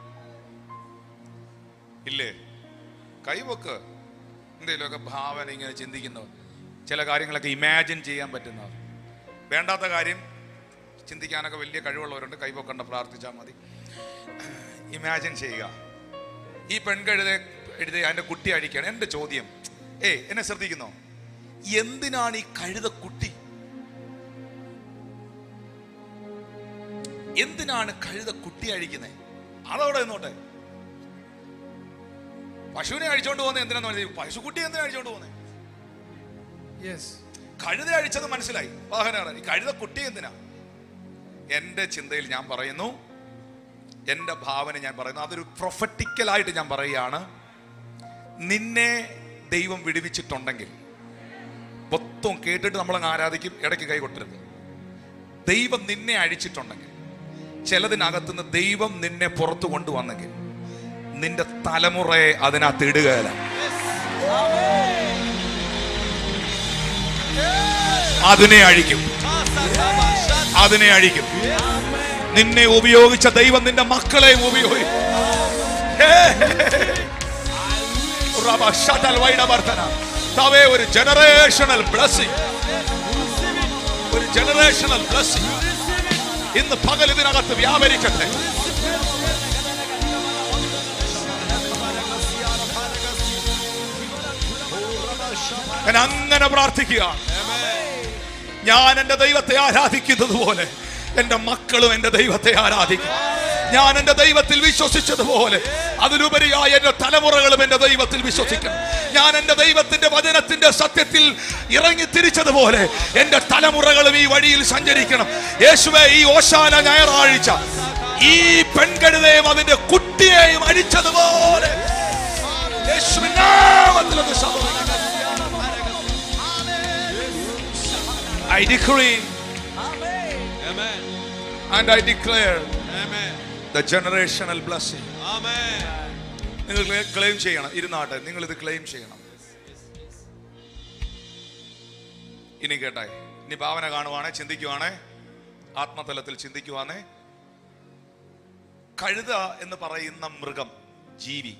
ഇല്ലേ? കൈവക്ക്. എന്തെങ്കിലുമൊക്കെ ഭാവന ഇങ്ങനെ ചിന്തിക്കുന്നവർ, ചില കാര്യങ്ങളൊക്കെ ഇമാജിൻ ചെയ്യാൻ പറ്റുന്നവർ. വേണ്ടാത്ത കാര്യം ചിന്തിക്കാനൊക്കെ വലിയ കഴിവുള്ളവരുണ്ട്. കൈവക്കണ്ട, പ്രാർത്ഥിച്ചാൽ മതി. ഇമാജിൻ ചെയ്യുക. ഈ പെൺകഴുത എഴുതി അതിൻ്റെ കുട്ടി അഴിക്കുകയാണ്. എൻ്റെ ചോദ്യം, എന്നെ ശ്രദ്ധിക്കുന്നോ? എന്തിനാണ് ഈ കഴുത കുട്ടി? എന്തിനാണ് കഴുത കുട്ടി അഴിക്കുന്നത്? അതവിടെ നിന്നോട്ടെ. പശുവിനെ അഴിച്ചോണ്ട് പോകുന്നത് എന്തിനാന്ന് പറഞ്ഞാൽ പശുക്കുട്ടി എന്തിനാ അഴിച്ചോണ്ട് പോകുന്നത്? കഴുത അഴിച്ചത് മനസ്സിലായി, വാഹനം. ഈ കഴുത കുട്ടി എന്തിനാ? എൻ്റെ ചിന്തയിൽ ഞാൻ പറയുന്നു, എൻ്റെ ഭാവന ഞാൻ പറയുന്നു, അതൊരു പ്രൊഫറ്റിക്കലായിട്ട് ഞാൻ പറയുകയാണ്. നിന്നെ ദൈവം വിടുവിച്ചിട്ടുണ്ടെങ്കിൽ, മൊത്തം കേട്ടിട്ട് നമ്മളങ്ങ് ആരാധിക്കും, ഇടയ്ക്ക് കൈ കൊട്ടരുത്. ദൈവം നിന്നെ അഴിച്ചിട്ടുണ്ടെങ്കിൽ, ചിലതിനകത്തുനിന്ന് ദൈവം നിന്നെ പുറത്തു കൊണ്ടുവന്നെങ്കിൽ, നിന്റെ തലമുറയെ അതിനകത്ത് ഇടുകയില്ല. അതിനെ അഴിക്കും, അതിനെ അഴിക്കും. നിന്നെ ഉപയോഗിച്ച ദൈവം നിന്റെ മക്കളെയും ഉപയോഗിക്കും. ഒരു ജനറേഷണൽ ബ്ലെസ്സിംഗ്, ഒരു ജനറേഷണൽ ബ്ലെസ്സിംഗ് ഇന്ന് പകൽ ഇതിനകത്ത് വ്യാപരിക്കട്ടെ. ഞാൻ അങ്ങനെ പ്രാർത്ഥിക്കുകയാണ്. ഞാൻ എൻ്റെ ദൈവത്തെ ആരാധിക്കുന്നത് പോലെ എൻ്റെ മക്കളും എൻ്റെ ദൈവത്തെ ആരാധിക്കും. ഞാൻ എൻ്റെ ദൈവത്തിൽ വിശ്വസിച്ചതുപോലെ അതിലുപരിയായി എൻ്റെ തലമുറകളും എൻ്റെ ദൈവത്തിൽ വിശ്വസിക്കണം. ഞാൻ എൻ്റെ ദൈവത്തിന്റെ വചനത്തിന്റെ സത്യത്തിൽ ഇറങ്ങി തിരിച്ചതുപോലെ എൻ്റെ തലമുറകളും ഈ വഴിയിൽ സഞ്ചരിക്കണം. യേശുവേ, ഈ ഓശാന ഞായറാഴ്ച ഈ പെൺകഴുതയും അതിന്റെ കുട്ടിയെയും അടിച്ചതുപോലെ യേശുവിന്റെ നാമത്തിൽ അത് സംഭവിക്കണം. I decree, amen, and I declare, amen, the generational blessing. Amen. നിങ്ങൾ ക്ലെയിം ചെയ്യണം. ഇരുന്നാട്ടെ, നിങ്ങൾ ഇത് ക്ലെയിം ചെയ്യണം. ഇനി കേട്ടായി, ഇനി ഭാവന കാണുവാണേ, ചിന്തിക്കുവാണേ, ആത്മതലത്തിൽ ചിന്തിക്കുവാണേ. കഴുത എന്ന് പറയുന്ന മൃഗം, ജീവി,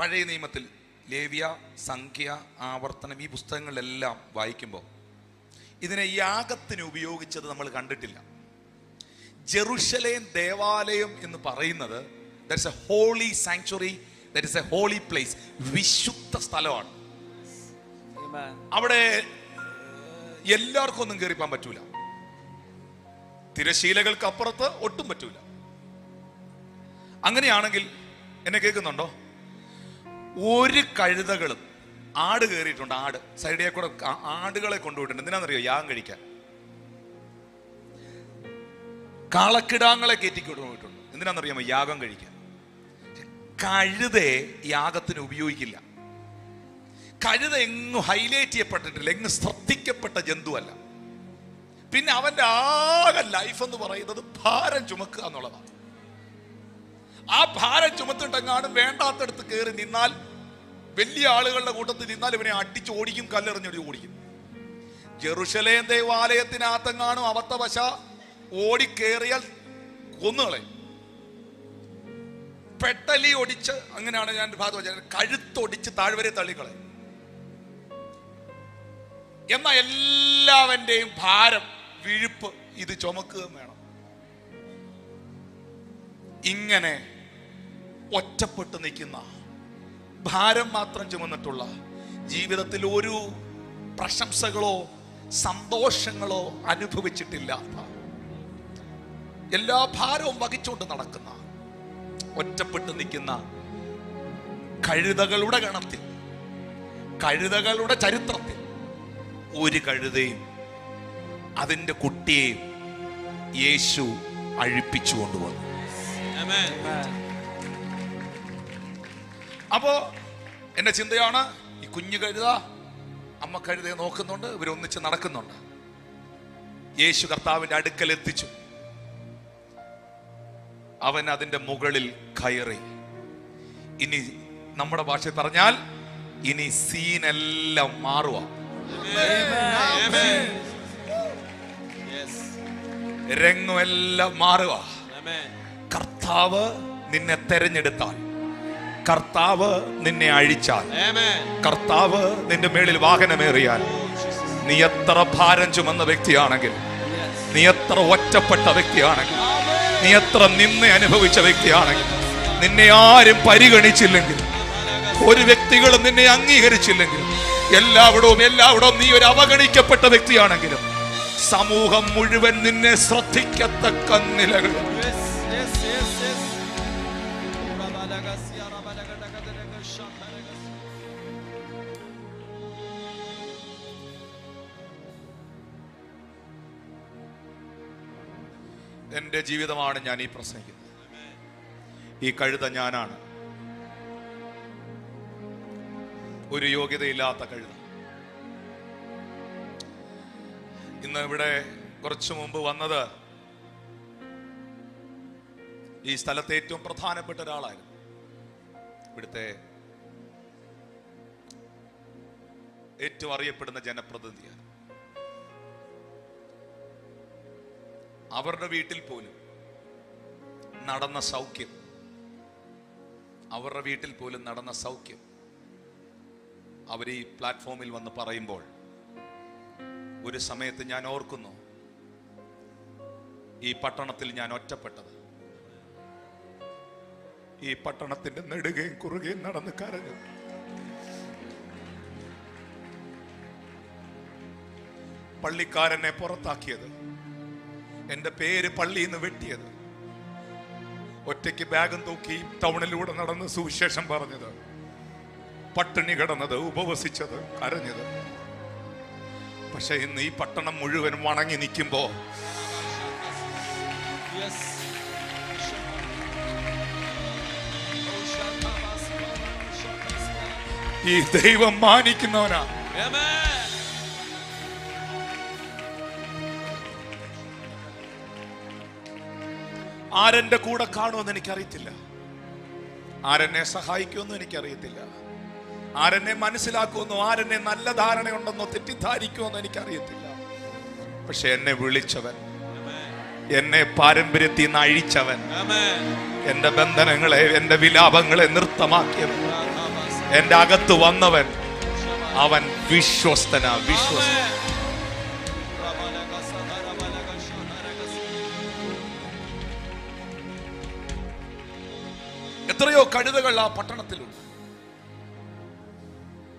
പഴയ നിയമത്തിൽ ലേവ്യ, സംഖ്യ, ആവർത്തനം, ഈ പുസ്തകങ്ങളിലെല്ലാം വായിക്കുമ്പോൾ ഇതിനെ യാഗത്തിന് ഉപയോഗിച്ചത് നമ്മൾ കണ്ടിട്ടില്ല. ജെറുസലേം ദേവാലയം എന്ന് പറയുന്നത് that is a holy sanctuary, that is a holy place, വിശുദ്ധ സ്ഥലമാണ്. അവിടെ എല്ലാവർക്കും ഒന്നും കയറിപ്പാൻ പറ്റൂല. തിരശീലകൾക്ക് അപ്പുറത്ത് ഒട്ടും പറ്റൂല. അങ്ങനെയാണെങ്കിൽ എന്നെ കേൾക്കുന്നുണ്ടോ? ഒരു കഴുതകളും, ആട് കയറിയിട്ടുണ്ട്. ആട് സൈഡിൽ കൂടെ ആടുകളെ കൊണ്ടുപോയിട്ടുണ്ട്. എന്തിനാണെന്നറിയോ? യാഗം കഴിക്കാൻ. കാളക്കിടാങ്ങളെ കയറ്റിക്കൊണ്ടുപോയിട്ടുണ്ട്. എന്തിനാണെന്നറിയാമോ? യാഗം കഴിക്കാൻ. കഴുതയെ യാഗത്തിന് ഉപയോഗിക്കില്ല. കഴുത എങ്ങും ഹൈലൈറ്റ് ചെയ്യപ്പെട്ടിട്ടില്ല, എങ്ങും ശ്രദ്ധിക്കപ്പെട്ട ജന്തുവല്ല. പിന്നെ അവന്റെ ആകെ ലൈഫ് എന്ന് പറയുന്നത് ഭാരം ചുമക്കുക എന്നുള്ളതാണ്. ആ ഭാരം ചുമത്തിട്ടെങ്ങാനും വേണ്ടാത്തടുത്ത് കയറി നിന്നാൽ, വലിയ ആളുകളുടെ കൂട്ടത്തിൽ നിന്നാൽ ഇവനെ അടിച്ച് ഓടിക്കും, കല്ലെറിഞ്ഞൊടി ഓടിക്കും. ജെറുസലേം ദേവാലയത്തിനകത്തെങ്ങാനും അവത്തവശ ഓടിക്കേറിയാൽ കൊന്നുകളയും. പെട്ടലി ഒടിച്ച്, അങ്ങനെയാണ് ഞാൻ ഭാഗത്ത് വെച്ചത്, കഴുത്തൊടിച്ച് താഴ്വരെ തള്ളിക്കളയും. എന്നാ എല്ലാവന്റെയും ഭാരം, വിഴുപ്പ് ഇത് ചുമക്കുകയും വേണം. ഇങ്ങനെ ഒറ്റപ്പെട്ട് നിൽക്കുന്ന, ഭാരം മാത്രം ചുമന്നിട്ടുള്ള, ജീവിതത്തിൽ ഒരു പ്രശംസകളോ സന്തോഷങ്ങളോ അനുഭവിച്ചിട്ടില്ലാത്ത, എല്ലാ ഭാരവും വഹിച്ചുകൊണ്ട് നടക്കുന്ന, ഒറ്റപ്പെട്ട് നിൽക്കുന്ന കഴുതകളുടെ ഗണത്തിൽ, കഴുതകളുടെ ചരിത്രത്തിൽ ഒരു കഴുതയും അതിന്റെ കുട്ടിയെയും യേശു അഴിപ്പിച്ചു കൊണ്ടുവന്നു. അപ്പോ എന്റെ ചിന്തയാണ്, ഈ കുഞ്ഞു കഴുത അമ്മ കഴുതയെ നോക്കുന്നുണ്ട്, ഇവരൊന്നിച്ച് നടക്കുന്നുണ്ട്. യേശു കർത്താവിന്റെ അടുക്കൽ എത്തിച്ചു. അവൻ അതിന്റെ മുകളിൽ കയറി. ഇനി നമ്മുടെ ഭാഷയിൽ പറഞ്ഞാൽ ഇനി സീനെല്ലാം മാറുക. രംഗമെല്ലാം മാറുക. കർത്താവ് നിന്നെ തെരഞ്ഞെടുത്താൽ, കർത്താവ് നിന്നെ അഴിച്ചാൽ, കർത്താവ് നിന്റെ മേളിൽ വാഹനമേറിയാൽ, നീ എത്ര ഭാരം ചുമന്ന വ്യക്തിയാണെങ്കിൽ, നീ എത്ര ഒറ്റപ്പെട്ട വ്യക്തിയാണെങ്കിൽ, നീ എത്ര നിന്ന അനുഭവിച്ച വ്യക്തിയാണെങ്കിൽ, നിന്നെ ആരും പരിഗണിച്ചില്ലെങ്കിൽ, ഒരു വ്യക്തികളും നിന്നെ അംഗീകരിച്ചില്ലെങ്കിൽ, എല്ലാവിടവും നീ ഒരു അവഗണിക്കപ്പെട്ട വ്യക്തിയാണെങ്കിലും, സമൂഹം മുഴുവൻ നിന്നെ ശ്രദ്ധിക്കത്തക്ക നിലകൾ എന്റെ ജീവിതമാണ് ഞാൻ ഈ പ്രസംഗിക്കുന്നത്. ഈ കഴുത ഞാനാണ്, ഒരു യോഗ്യതയില്ലാത്ത കഴുത. ഇന്ന് ഇവിടെ കുറച്ചു മുമ്പ് വന്നത് ഈ സ്ഥലത്തെ ഏറ്റവും പ്രധാനപ്പെട്ട ഒരാളായിരുന്നു. ഇവിടുത്തെ ഏറ്റവും അറിയപ്പെടുന്ന ജനപ്രതിനിധിയാണ്. അവരുടെ വീട്ടിൽ പോലും നടന്ന സൗഖ്യം, അവരുടെ വീട്ടിൽ പോലും നടന്ന സൗഖ്യം അവർ ഈ പ്ലാറ്റ്ഫോമിൽ വന്ന് പറയുമ്പോൾ ഒരു സമയത്ത് ഞാൻ ഓർക്കുന്നു, ഈ പട്ടണത്തിൽ ഞാൻ ഒറ്റപ്പെട്ടത്, ഈ പട്ടണത്തിന്റെ നെടുകയും കുറുകയും നടന്ന് കരഞ്ഞു. പള്ളിക്കാരനെ പുറത്താക്കിയത്, എന്റെ പേര് പള്ളിയിൽ നിന്ന് വെട്ടിയത്, ഒറ്റയ്ക്ക് ബാഗും തൂക്കി ടൗണിലൂടെ നടന്ന് സുവിശേഷം പറഞ്ഞത്, പട്ടിണി കിടന്നത്, ഉപവസിച്ചത്, കരഞ്ഞത്. പക്ഷെ ഇന്ന് ഈ പട്ടണം മുഴുവൻ വണങ്ങി നിൽക്കുമ്പോ ഈ ദൈവം മാനിക്കുന്നവനാ. ആരെന്റെ കൂടെ കാണുമെന്ന് എനിക്കറിയത്തില്ല, ആരെന്നെ സഹായിക്കുമെന്ന് എനിക്കറിയത്തില്ല, ആരെന്നെ മനസ്സിലാക്കുമെന്നോ ആരെന്നെ നല്ല ധാരണയുണ്ടെന്നോ തെറ്റിദ്ധാരിക്കുമെന്നോ എനിക്കറിയത്തില്ല. പക്ഷെ എന്നെ വിളിച്ചവൻ, എന്നെ പാരമ്പര്യത്തിൽ നിന്ന് അഴിച്ചവൻ, എന്റെ ബന്ധനങ്ങളെ, എന്റെ വിലാപങ്ങളെ നൃത്തമാക്കിയവൻ, എന്റെ അകത്ത് വന്നവൻ, അവൻ വിശ്വസ്തനാ. എത്രയോ കഴുതകൾ ആ പട്ടണത്തിലുണ്ട്.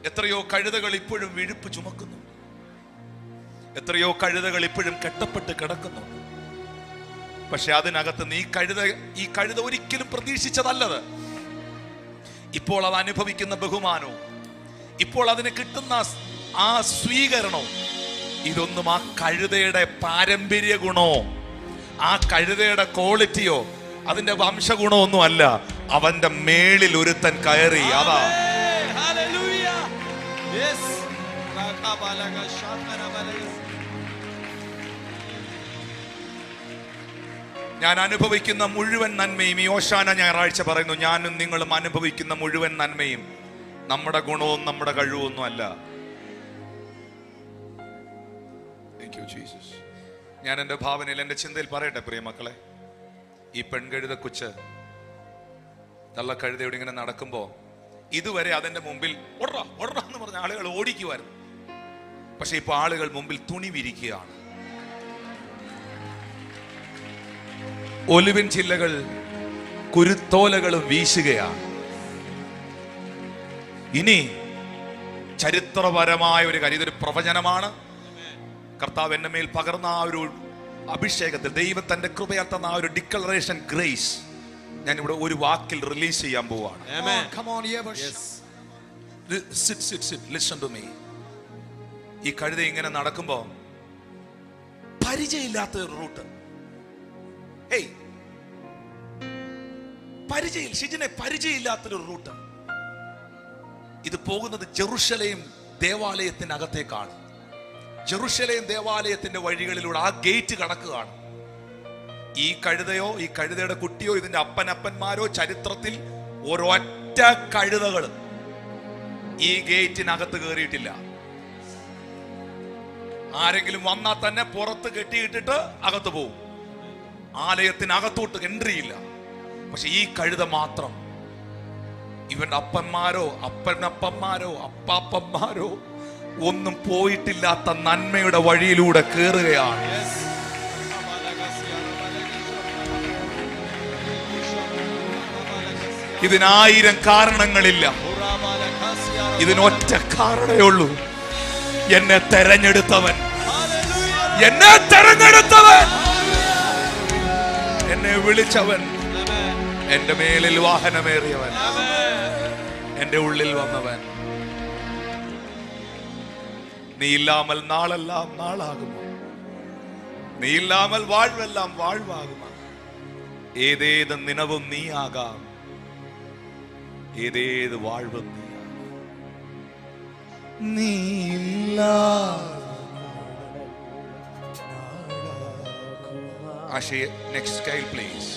എത്രയോ കഴുതകൾ ഇപ്പോഴും വിഴുപ്പ് ചുമക്കുന്നു. എത്രയോ കഴുതകൾ ഇപ്പോഴും കെട്ടപ്പെട്ട് കിടക്കുന്നു. പക്ഷെ അതിനകത്ത് ഈ കഴുത ഒരിക്കലും പ്രതീക്ഷിച്ചതല്ലത്. ഇപ്പോൾ അത് അനുഭവിക്കുന്ന ബഹുമാനവും, ഇപ്പോൾ അതിന് കിട്ടുന്ന ആ സ്വീകരണവും, ഇതൊന്നും ആ കഴുതയുടെ പാരമ്പര്യ ഗുണോ, ആ കഴുതയുടെ ക്വാളിറ്റിയോ, അതിന്റെ വംശഗുണോ ഒന്നും അല്ല. അവന്റെ മേളിൽ ഒരുത്തൻ കയറി. അതാ ഞാൻ അനുഭവിക്കുന്ന മുഴുവൻ നന്മയും, ഈ ഓശാന ഞായറാഴ്ച പറയുന്നു, ഞാനും നിങ്ങളും അനുഭവിക്കുന്ന മുഴുവൻ നന്മയും നമ്മുടെ ഗുണവും നമ്മുടെ കഴിവൊന്നും അല്ല. ഞാൻ എൻ്റെ ഭാവനയിൽ, എൻ്റെ ചിന്തയിൽ പറയട്ടെ പ്രിയ മക്കളെ, ഈ പെൺകഴുത കൊച്ച് തള്ളക്കഴുതയോട് ഇങ്ങനെ നടക്കുമ്പോ ഇതുവരെ അതിന്റെ മുമ്പിൽ ഒടറ ഒടറ എന്ന് പറഞ്ഞ ആളുകൾ ഓടിക്കുമായിരുന്നു. പക്ഷെ ഇപ്പൊ ആളുകൾ മുമ്പിൽ തുണി വിരിക്കുകയാണ്. ഒലിവിൻ ചില്ലകൾ കുരുത്തോലകളും വീശുകയാണ്. ഇനി ചരിത്രപരമായ ഒരു കാര്യം, ഇതൊരു പ്രവചനമാണ്. കർത്താവ് എന്റെ മേൽ പകർന്ന ആ ഒരു അഭിഷേകത്തിൽ, ദൈവത്തിന്റെ കൃപയാൽ തന്ന ആ ഒരു ഡിക്ലറേഷൻ ഗ്രേസ്, ഞാൻ ഇവിടെ ഒരു വാക്കിൽ റിലീസ് ചെയ്യാൻ പോവാണ്. Come on, Yebush. Listen to me. ഈ കഴുത ഇങ്ങനെ നടക്കുമ്പോ പരിചയമില്ലാത്ത ഒരു റൂട്ട്. പരിചയമില്ലാത്തൊരു റൂട്ട്. ഇത് പോകുന്നത് ജെറുസലേം ദേവാലയത്തിനകത്തേക്കാണ്. ജെറുസലേം ദേവാലയത്തിന്റെ വഴികളിലൂടെ ആ ഗേറ്റ് കടക്കുകയാണ്. ഈ കഴുതയോ ഈ കഴുതയുടെ കുട്ടിയോ ഇതിന്റെ അപ്പനപ്പന്മാരോ ചരിത്രത്തിൽ ഒരൊറ്റ കഴുതകൾ ഈ ഗേറ്റിനകത്ത് കയറിയിട്ടില്ല. ആരെങ്കിലും വന്നാൽ തന്നെ പുറത്ത് കെട്ടിയിട്ടിട്ട് അകത്ത് പോകും. ആലയത്തിനകത്തോട്ട് എൻട്രി ഇല്ല. പക്ഷെ ഈ കഴുത മാത്രം ഇവന്റെ അപ്പന്മാരോ അപ്പനപ്പന്മാരോ അപ്പാപ്പന്മാരോ ഒന്നും പോയിട്ടില്ലാത്ത നന്മയുടെ വഴിയിലൂടെ കയറുകയാണ്. ഇതിനായിരം കാരണങ്ങളില്ല. ഇതിനൊറ്റ കാരണമേ ഉള്ളൂ. എന്നെ തെരഞ്ഞെടുത്തവൻ, എന്നെ വിളിച്ചവൻ, എന്റെ മേലിൽ വാഹനമേറിയവൻ, എന്റെ ഉള്ളിൽ വന്നവൻ. നീ ഇല്ലാമൽ നാളെല്ലാം നാളാകുമോ? നീ ഇല്ലാമൽ വാഴ്വെല്ലാം വാഴ്വാകുമോ? ഏതേത് നിനവും നീ ആകാം, ഏതേത് വാഴ്വും നീ ആകാം. നീയില്ല. Ashay, next scale please.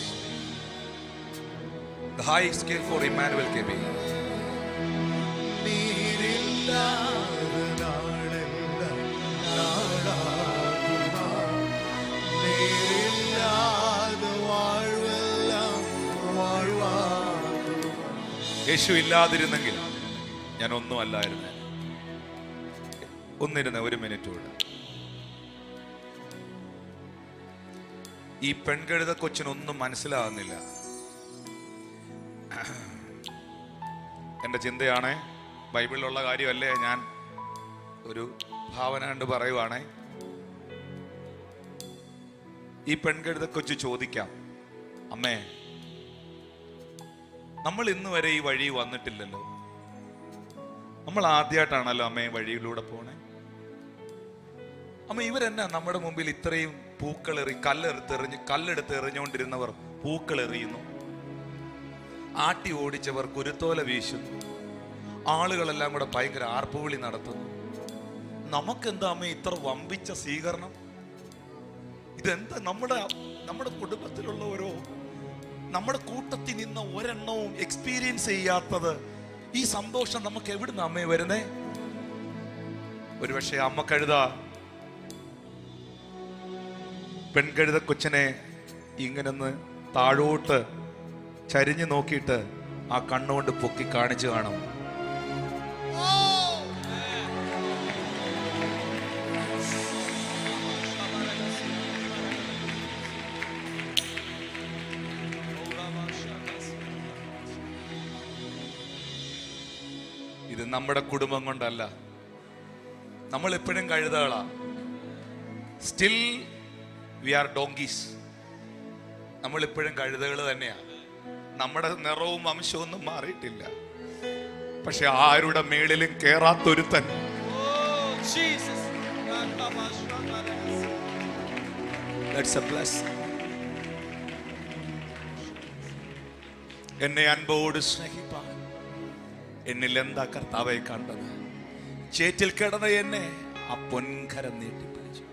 The high scale for Emmanuel KB. യേശു ഇല്ലാതിരുന്നെങ്കിൽ ഞാൻ ഒന്നും അല്ലായിരുന്നു. ഒന്നിരുന്ന ഒരു മിനിറ്റ് കൂടെ. ഈ പെൺകഴുത കൊച്ചിനൊന്നും മനസ്സിലാകുന്നില്ല. എൻ്റെ ചിന്തയാണേ, ബൈബിളിലുള്ള കാര്യമല്ലേ, ഞാൻ ഒരു ഭാവന കണ്ട് പറയുവാണേ. ഈ പെൺകഴുത കൊച്ചു ചോദിക്കാം, അമ്മേ, നമ്മൾ ഇന്ന് വരെ ഈ വഴി വന്നിട്ടില്ലല്ലോ, നമ്മൾ ആദ്യമായിട്ടാണല്ലോ അമ്മേ വഴിയിലൂടെ പോണേ. അമ്മ, ഇവരെന്നാ നമ്മുടെ മുമ്പിൽ ഇത്രയും പൂക്കളെറി കല്ലെടുത്ത് എറിഞ്ഞുകൊണ്ടിരുന്നവർ പൂക്കൾ എറിയുന്നു, ആട്ടി ഓടിച്ചവർ കുരുത്തോല വീശുന്നു, ആളുകളെല്ലാം കൂടെ ഭയങ്കര ആർപ്പുവിളി നടത്തുന്നു. നമുക്കെന്താ അമ്മ ഇത്ര വമ്പിച്ച സ്വീകരണം? ഇതെന്താ? നമ്മുടെ കുടുംബത്തിലുള്ളവരോ നമ്മുടെ കൂട്ടത്തിൽ നിന്ന് ഒരെണ്ണവും എക്സ്പീരിയൻസ് ചെയ്യാത്തത്. ഈ സന്തോഷം നമുക്ക് എവിടുന്ന് അമ്മേ വരുന്നേ? ഒരുപക്ഷെ അമ്മ കഴുത പെൺകഴുത കൊച്ചിനെ ഇങ്ങനൊന്ന് താഴോട്ട് ചരിഞ്ഞു നോക്കിയിട്ട് ആ കണ്ണുകൊണ്ട് പൊക്കി കാണിച്ചു കാണും. ഇത് നമ്മുടെ കുടുംബം കൊണ്ടല്ല. നമ്മൾ എപ്പോഴും കഴുതകളാ. Still we are donkeys. നമ്മൾ ഇപ്പോഴും കഴുതകൾ തന്നെയാ. നമ്മുടെ നിറവും വംശവും ഒന്നും മാറിയിട്ടില്ല. പക്ഷെ ആരുടെ മേളിലും കേറാത്തൊരുത്തൻ എന്നെ അൻപോട് സ്നേഹിപ്പാൻ എന്നിൽ എന്താ കർത്താവെ കണ്ടത്? ചേറ്റിൽ കിടന്ന എന്നെ ആ പൊൻകരം നീട്ടിപ്പിടിച്ചു.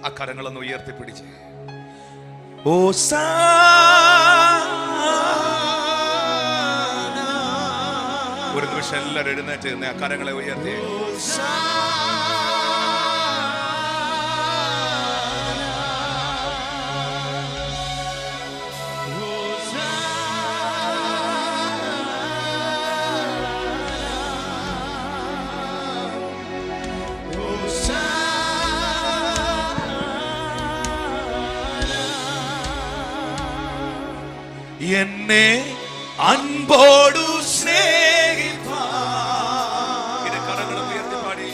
ആ കരങ്ങളൊന്ന് ഉയർത്തിപ്പിടിച്ച് ഒരു നിമിഷം എല്ലാവരും എഴുന്നേറ്റ് നിന്ന് ആ കരങ്ങളെ ഉയർത്തി എന്നെ അൻപോടു സ്നേഹിപ്പാൻ. ഇത് കരങ്ങളും ഉയർത്തി പാടി.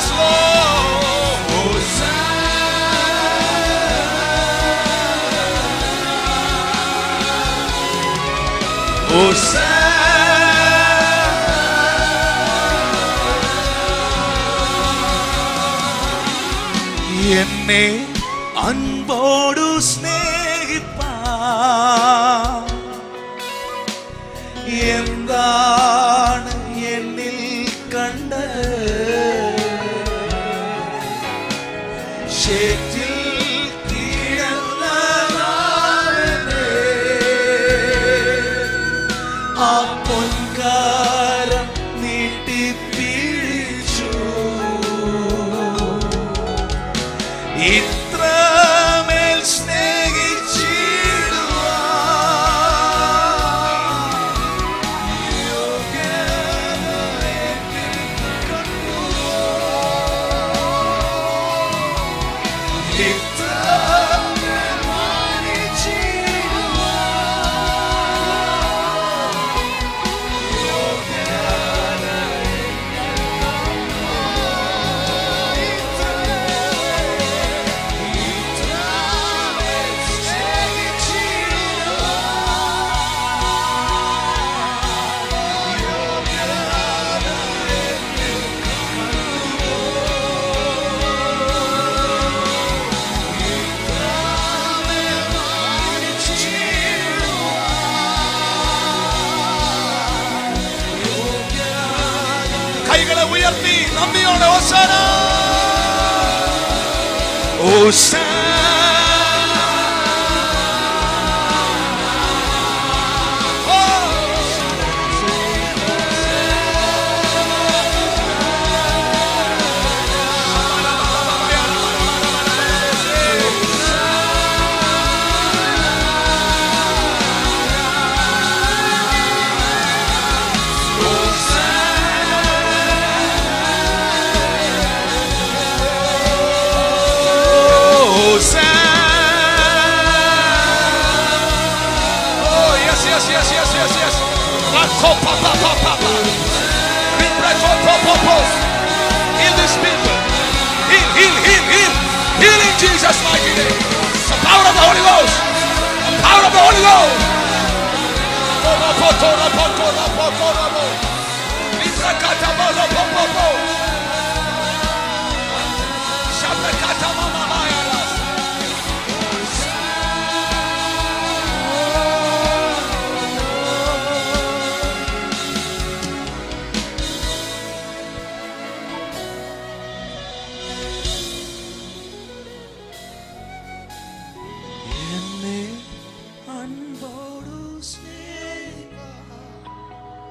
Yes, Lord. എന്നെ അൻപോടു സ്നേഹിപ്പാ എന്താണ് എന്നിൽ കണ്ടത്? ശേറ്റിൽ കിടന്നവനെ ആ പൊൻകാരം നീട്ടിപ്പിടിച്ചു. ഇത്രമേൽ കൈകളെ ഉയർത്തി നന്ദിയോടെ ഹോശാന ഹോശാന. Heal these people. Heal in Jesus' mighty name. The power of the Holy Ghost. The power of the Holy Ghost.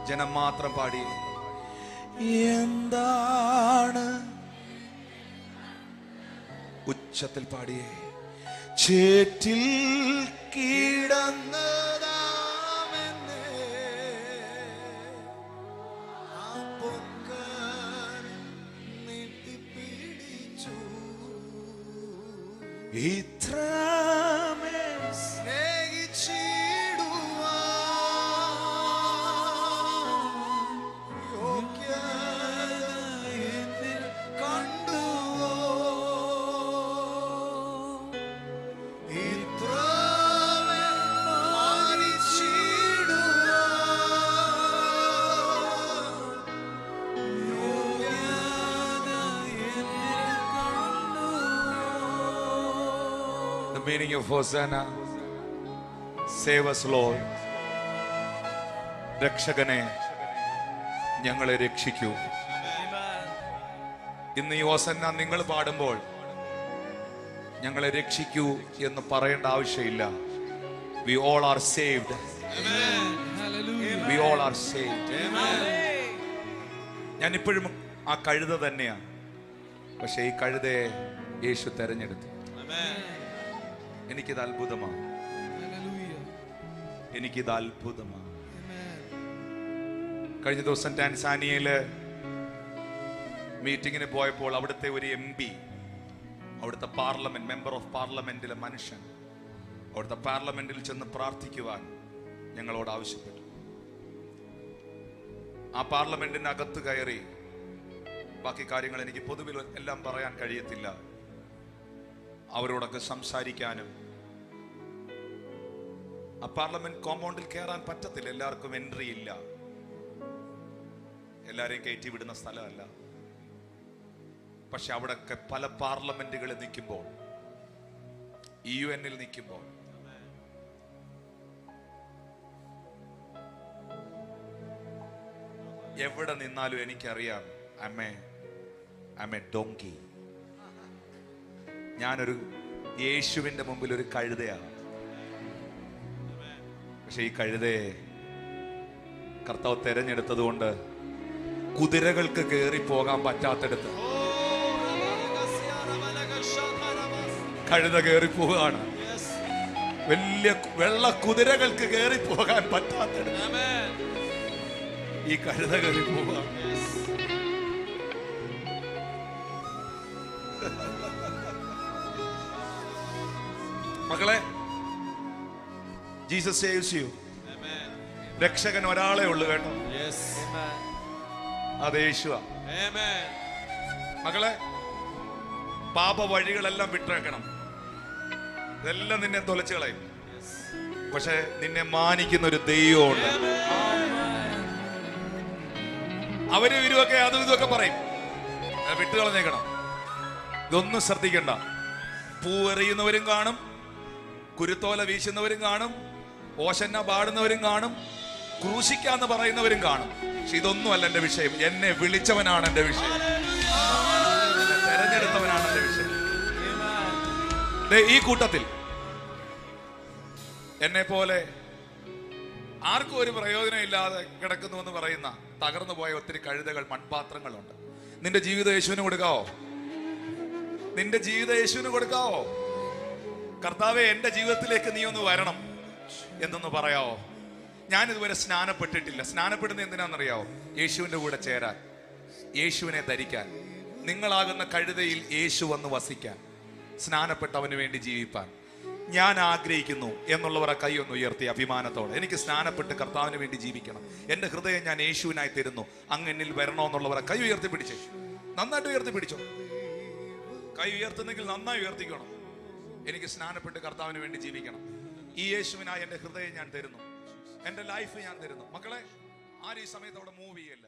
ജനം മാത്രം പാടി എന്താണ് ഉച്ചത്തിൽ പാടിയേ ചേറ്റിൽ കിടന്നതാമെന്ന് ആ പൊൻകാരം നീട്ടിപ്പിടിച്ചു. ഇത്രമേ The meaning of Hosanna, save us Lord. രക്ഷകനെ ഞങ്ങളെ രക്ഷിക്കൂ. ഇന്ന് ഈ ഹോസന്ന നിങ്ങൾ പാടുമ്പോൾ ഞങ്ങളെ രക്ഷിക്കൂ എന്ന് പറയേണ്ട ആവശ്യമില്ല. We all are saved. We all are saved. ഞാൻ ഇപ്പോഴും ആ കഴുത തന്നെയാണ്. പക്ഷെ ഈ കഴുതയെ യേശു തെരഞ്ഞെടുത്തു. എനിക്കിത് അത്ഭുതമാണ്. എനിക്കിത് അത്ഭുതമാണ്. കഴിഞ്ഞ ദിവസം ടാൻസാനിയയില് മീറ്റിങ്ങിന് പോയപ്പോൾ അവിടുത്തെ ഒരു MP, അവിടുത്തെ പാർലമെന്റ് മെമ്പർ ഓഫ് പാർലമെന്റിലെ മനുഷ്യൻ അവിടുത്തെ പാർലമെന്റിൽ ചെന്ന് പ്രാർത്ഥിക്കുവാൻ ഞങ്ങളോട് ആവശ്യപ്പെട്ടു. ആ പാർലമെന്റിനകത്ത് കയറി ബാക്കി കാര്യങ്ങൾ എനിക്ക് പൊതുവിൽ എല്ലാം പറയാൻ കഴിയത്തില്ല. അവരോടൊക്കെ സംസാരിക്കാനും. ആ പാർലമെന്റ് കോമ്പൗണ്ടിൽ കയറാൻ പറ്റത്തില്ല, എല്ലാവർക്കും എൻട്രി ഇല്ല. എല്ലാരെയും കയറ്റി വിടുന്ന സ്ഥലമല്ല. പക്ഷെ അവിടെയൊക്കെ പല പാർലമെന്റുകളിൽ നിൽക്കുമ്പോൾ, UN നിൽക്കുമ്പോൾ, എവിടെ നിന്നാലും എനിക്കറിയാം I'm a donkey. ഞാനൊരു യേശുവിന്റെ മുമ്പിൽ ഒരു കഴുതയാണ്. പക്ഷെ ഈ കഴുതയെ കർത്താവ് തെരഞ്ഞെടുത്തത് കൊണ്ട് കുതിരകൾക്ക് കയറി പോകാൻ പറ്റാത്തടുത്ത് കഴുത കയറി പോവുകയാണ്. വലിയ വെള്ള കുതിരകൾക്ക് കയറി പോകാൻ പറ്റാത്തടുത്ത് ഈ കഴുത കയറി പോവുകയാണ്. മക്കളെ, ജീസസ് സേവ്സ് യു. രക്ഷകൻ ഒരാളെ ഉള്ളു കേട്ടോ, അത് യേശുവാ. മക്കളെ, പാപ വഴികളെല്ലാം വിട്ടേക്കണം. ഇതെല്ലാം നിന്നെ തൊലച്ചു കളയും. പക്ഷെ നിന്നെ മാനിക്കുന്ന ഒരു ദൈവമുണ്ട്. അവരും ഇവരുമൊക്കെ അതും ഇതൊക്കെ പറയും, വിട്ടുകളഞ്ഞേക്കണം. ഇതൊന്നും ശ്രദ്ധിക്കണ്ട. പൂവെറിയുന്നവരും കാണും, കുരുത്തോല വീശുന്നവരും കാണും, ഓശന്ന പാടുന്നവരും കാണും, ക്രൂശിക്കാന്ന് പറയുന്നവരും കാണും. പക്ഷെ ഇതൊന്നുമല്ല എന്റെ വിഷയം. എന്നെ വിളിച്ചവനാണ് എന്റെ വിഷയം, എന്നെ തെരഞ്ഞെടുത്തവനാണ് എന്റെ വിഷയം. ഈ കൂട്ടത്തിൽ എന്നെ പോലെ ആർക്കും ഒരു പ്രയോജനം ഇല്ലാതെ കിടക്കുന്നു എന്ന് പറയുന്ന തകർന്നു പോയ ഒത്തിരി കഴുതകൾ, മൺപാത്രങ്ങളുണ്ട്. നിന്റെ ജീവിതം യേശുവിന് കൊടുക്കാവോ? നിന്റെ ജീവിതം യേശുവിന് കൊടുക്കാവോ? കർത്താവേ, എന്റെ ജീവിതത്തിലേക്ക് നീ ഒന്ന് വരണം എന്നൊന്ന് പറയാവോ? ഞാൻ ഇതുവരെ സ്നാനപ്പെട്ടിട്ടില്ല. സ്നാനപ്പെടുന്ന എന്തിനാണെന്നറിയാവോ? യേശുവിന്റെ കൂടെ ചേരാൻ, യേശുവിനെ ധരിക്കാൻ, നിങ്ങളാകുന്ന കഴുതയിൽ യേശു വന്ന് വസിക്കാൻ, സ്നാനപ്പെട്ടവന് വേണ്ടി ജീവിപ്പാൻ ഞാൻ ആഗ്രഹിക്കുന്നു എന്നുള്ളവർ ആ കൈ ഒന്ന് ഉയർത്തി അഭിമാനത്തോടെ. എനിക്ക് സ്നാനപ്പെട്ട് കർത്താവിന് വേണ്ടി ജീവിക്കണം, എന്റെ ഹൃദയം ഞാൻ യേശുവിനായി തരുന്നു, അങ്ങ് എന്നിൽ വരണോ എന്നുള്ളവരെ കൈ ഉയർത്തി പിടിച്ചേ. നന്നായിട്ട് ഉയർത്തി പിടിച്ചോ. കൈ ഉയർത്തുന്നെങ്കിൽ നന്നായി ഉയർത്തിക്കണം. എനിക്ക് സ്നാനപ്പെട്ട് കർത്താവിന് വേണ്ടി ജീവിക്കണം, ഈ യേശുവിനായി എന്റെ ഹൃദയം ഞാൻ തരുന്നു, എന്റെ ലൈഫ് ഞാൻ തരുന്നു. മക്കളെ, ആരും ഈ സമയത്ത് അവിടെ മൂവ് ചെയ്യല്ല.